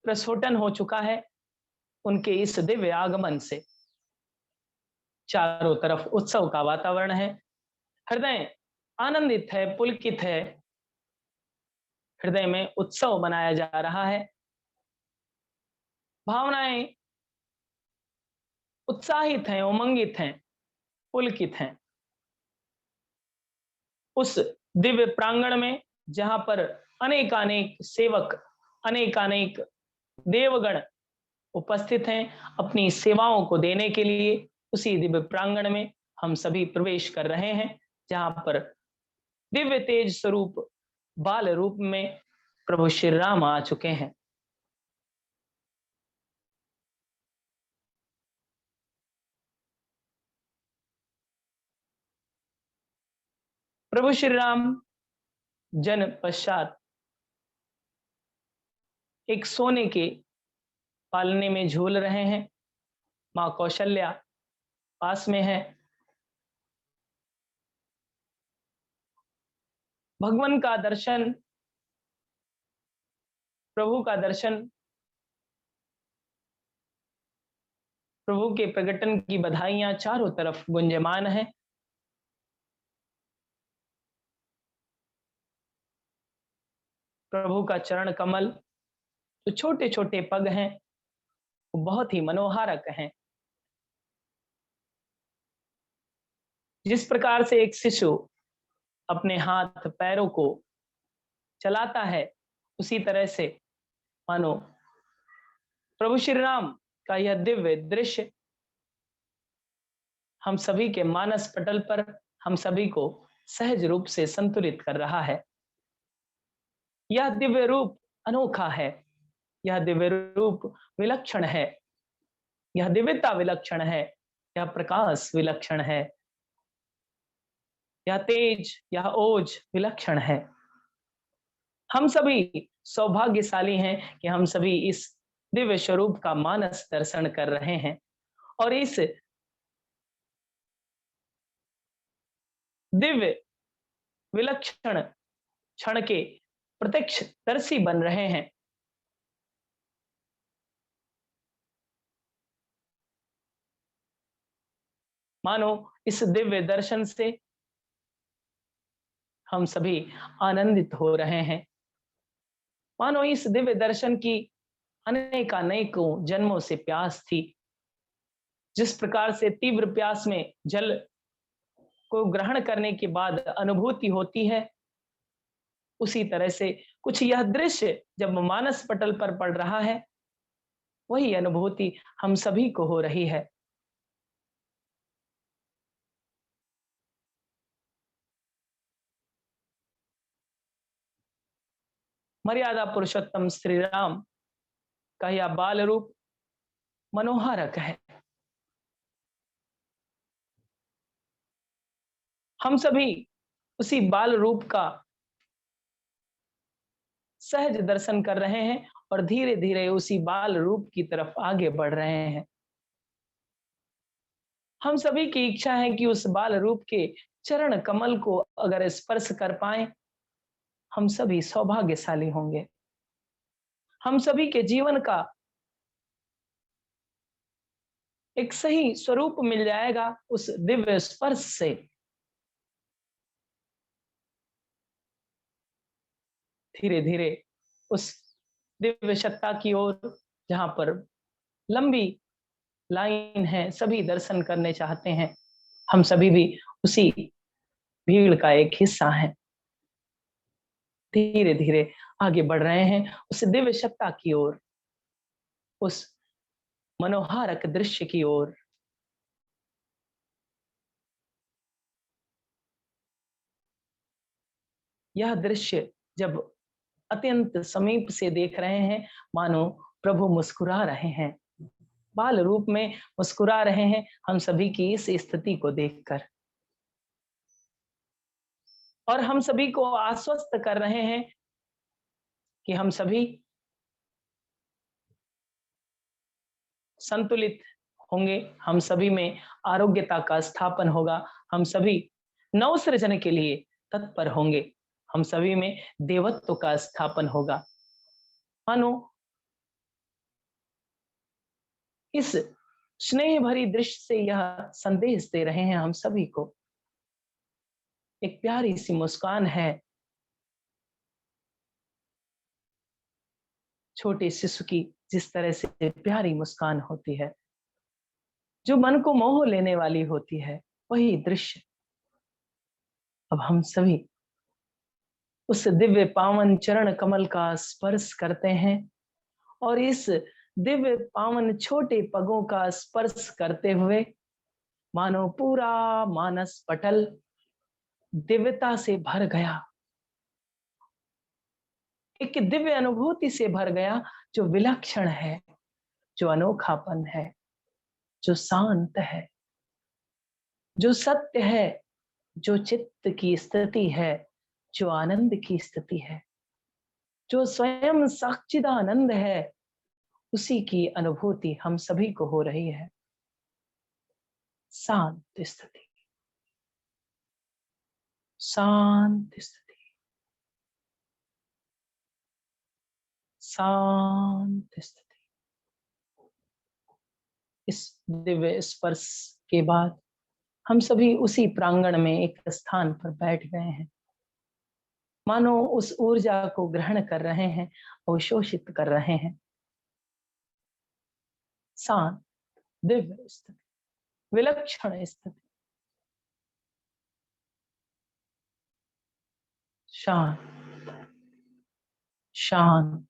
[SPEAKER 1] प्रस्फुटन हो चुका है उनके इस दिव्य आगमन से। चारों तरफ उत्सव का वातावरण है, हृदय आनंदित है, पुलकित है, हृदय में उत्सव मनाया जा रहा है, भावनाएं उत्साहित हैं, उमंगित हैं, पुलकित हैं। उस दिव्य प्रांगण में जहां पर अनेकानेक सेवक, अनेकानेक देवगण उपस्थित हैं अपनी सेवाओं को देने के लिए, उसी दिव्य प्रांगण में हम सभी प्रवेश कर रहे हैं जहां पर दिव्य तेज स्वरूप बाल रूप में प्रभु श्री राम आ चुके हैं। प्रभु श्री राम जन्म पश्चात एक सोने के पालने में झूल रहे हैं, मां कौशल्या पास में है। भगवान का दर्शन, प्रभु का दर्शन, प्रभु के प्रकटन की बधाइयां चारों तरफ गुंजमान है। प्रभु का चरण कमल जो छोटे छोटे पग हैं वो बहुत ही मनोहारक हैं। जिस प्रकार से एक शिशु अपने हाथ पैरों को चलाता है, उसी तरह से मानो प्रभु श्री राम का यह दिव्य दृश्य हम सभी के मानस पटल पर हम सभी को सहज रूप से संतुलित कर रहा है। यह दिव्य रूप अनोखा है, यह दिव्य रूप विलक्षण है, यह दिव्यता विलक्षण है, यह प्रकाश विलक्षण है, यह तेज, यह ओज विलक्षण है। हम सभी सौभाग्यशाली हैं कि हम सभी इस दिव्य स्वरूप का मानस दर्शन कर रहे हैं और इस दिव्य विलक्षण क्षण के प्रत्यक्षदर्शी बन रहे हैं। मानो इस दिव्य दर्शन से हम सभी आनंदित हो रहे हैं। मानो इस दिव्य दर्शन की अनेकानेकों जन्मों से प्यास थी। जिस प्रकार से तीव्र प्यास में जल को ग्रहण करने के बाद अनुभूति होती है, उसी तरह से कुछ यह दृश्य जब मानस पटल पर पड़ रहा है, वही अनुभूति हम सभी को हो रही है। मर्यादा पुरुषोत्तम श्री राम का यह बाल रूप मनोहारक है। हम सभी उसी बाल रूप का सहज दर्शन कर रहे हैं और धीरे धीरे उसी बाल रूप की तरफ आगे बढ़ रहे हैं। हम सभी की इच्छा है कि उस बाल रूप के चरण कमल को अगर स्पर्श कर पाए, हम सभी सौभाग्यशाली होंगे। हम सभी के जीवन का एक सही स्वरूप मिल जाएगा उस दिव्य स्पर्श से। धीरे धीरे उस दिव्य सत्ता की ओर, जहां पर लंबी लाइन है, सभी दर्शन करने चाहते हैं, हम सभी भी उसी भीड़ का एक हिस्सा हैं। धीरे धीरे आगे बढ़ रहे हैं उस दिव्य सत्ता की ओर, उस मनोहारक दृश्य की ओर। यह दृश्य जब अत्यंत समीप से देख रहे हैं, मानो प्रभु मुस्कुरा रहे हैं, बाल रूप में मुस्कुरा रहे हैं हम सभी की इस स्थिति को देखकर, और हम सभी को आश्वस्त कर रहे हैं कि हम सभी संतुलित होंगे, हम सभी में आरोग्यता का स्थापन होगा, हम सभी नवसृजन के लिए तत्पर होंगे, हम सभी में देवत्व का स्थापन होगा। मानो इस स्नेह भरी दृश्य से यह संदेश दे रहे हैं हम सभी को। एक प्यारी सी मुस्कान है, छोटे शिशु की जिस तरह से प्यारी मुस्कान होती है, जो मन को मोह लेने वाली होती है, वही दृश्य अब हम सभी उस दिव्य पावन चरण कमल का स्पर्श करते हैं, और इस दिव्य पावन छोटे पगों का स्पर्श करते हुए मानो पूरा मानस पटल दिव्यता से भर गया, एक दिव्य अनुभूति से भर गया, जो विलक्षण है, जो अनोखापन है, जो शांत है, जो सत्य है, जो चित्त की स्थिति है, जो आनंद की स्थिति है, जो स्वयं सच्चिदानंद है, उसी की अनुभूति हम सभी को हो रही है। शांत स्थिति, शांत स्थिति, शांत स्थिति। इस दिव्य स्पर्श के बाद हम सभी उसी प्रांगण में एक स्थान पर बैठ गए हैं, मानो उस ऊर्जा को ग्रहण कर रहे हैं, अवशोषित कर रहे हैं। शांत दिव्य स्थिति, विलक्षण स्थिति, शांत, शांत,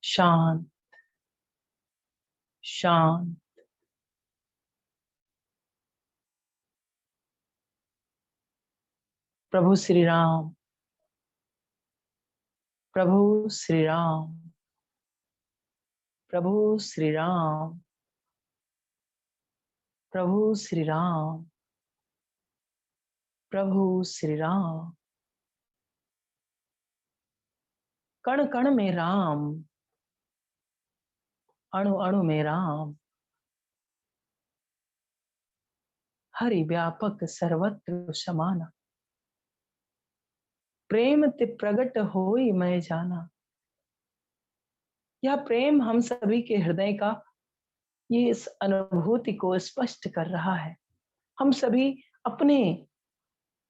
[SPEAKER 1] शांत, शांत। प्रभु श्री राम, प्रभु श्री राम, प्रभु श्री राम, प्रभु श्री राम, प्रभु श्री राम। कण कण में राम, अणु अणु में राम, हरि व्यापक सर्वत्र समाना, प्रेम ते प्रगट होई मैं जाना। यह प्रेम हम सभी के हृदय का, ये इस अनुभूति को स्पष्ट कर रहा है। हम सभी अपने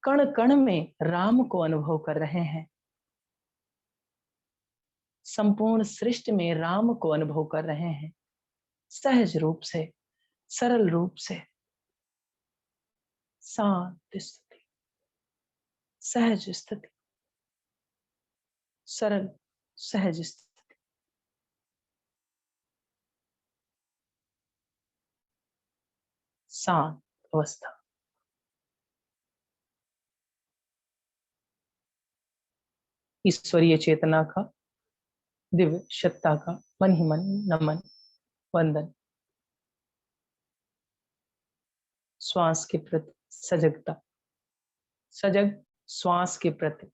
[SPEAKER 1] कण कण में राम को अनुभव कर रहे हैं, संपूर्ण सृष्टि में राम को अनुभव कर रहे हैं, सहज रूप से, सरल रूप से, शांत स्थिति, सहज स्थिति, सरल सहज स्थिति, शांत अवस्था। ईश्वरीय चेतना का, दिव्य सत्ता का मन ही मन नमन, वंदन। श्वास के प्रति सजगता, सजग श्वास के प्रति,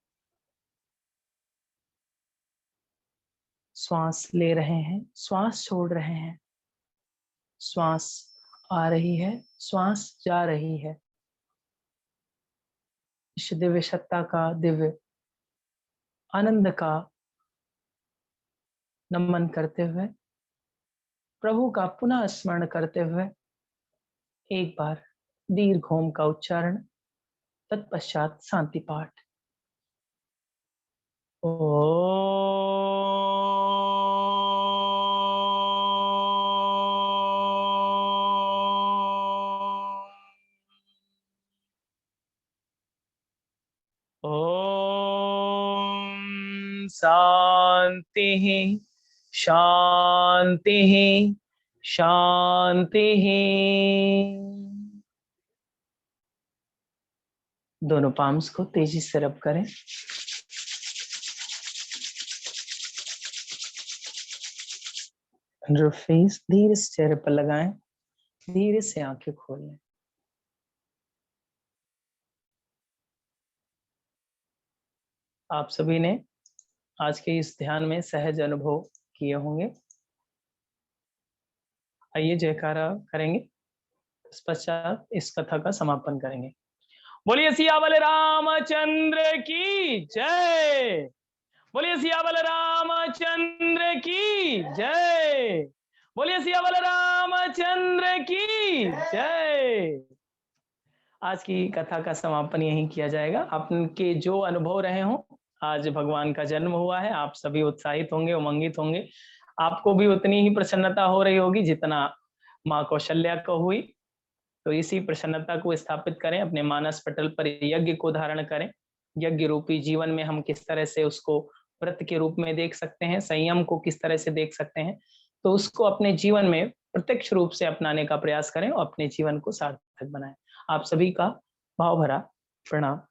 [SPEAKER 1] श्वास ले रहे हैं, श्वास छोड़ रहे हैं, श्वास आ रही है, श्वास जा रही है। इस दिव्य सत्ता का, दिव्य आनंद का नमन करते हुए, प्रभु का पुनः स्मरण करते हुए एक बार दीर्घ ओम का उच्चारण, तत्पश्चात शांति पाठ। ओम शांति शांति शांति। दोनों पाम्स को तेजी से रब करें। अंडर फेस धीरे से चेहरे पर लगाएं, धीरे से आंखें खोलें। आप सभी ने आज के इस ध्यान में सहज अनुभव किए होंगे। आइए जयकारा करेंगे, इस पश्चात इस कथा का समापन करेंगे। बोलिए सियावल रामचंद्र की जय, बोलिए सियावल रामचंद्र की जय, बोलिए सियावल रामचंद्र की जय। आज की कथा का समापन यहीं किया जाएगा। आपके जो अनुभव रहे हों, आज भगवान का जन्म हुआ है, आप सभी उत्साहित होंगे, उमंगित होंगे। आपको भी उतनी ही प्रसन्नता हो रही होगी जितना माँ कौशल्या को हुई। तो इसी प्रसन्नता को स्थापित करें, अपने मानस पटल पर यज्ञ को धारण करें। यज्ञ रूपी जीवन में हम किस तरह से उसको व्रत के रूप में देख सकते हैं, संयम को किस तरह से देख सकते हैं, तो उसको अपने जीवन में प्रत्यक्ष रूप से अपनाने का प्रयास करें और अपने जीवन को सार्थक बनाएं। आप सभी का भाव भरा प्रणाम।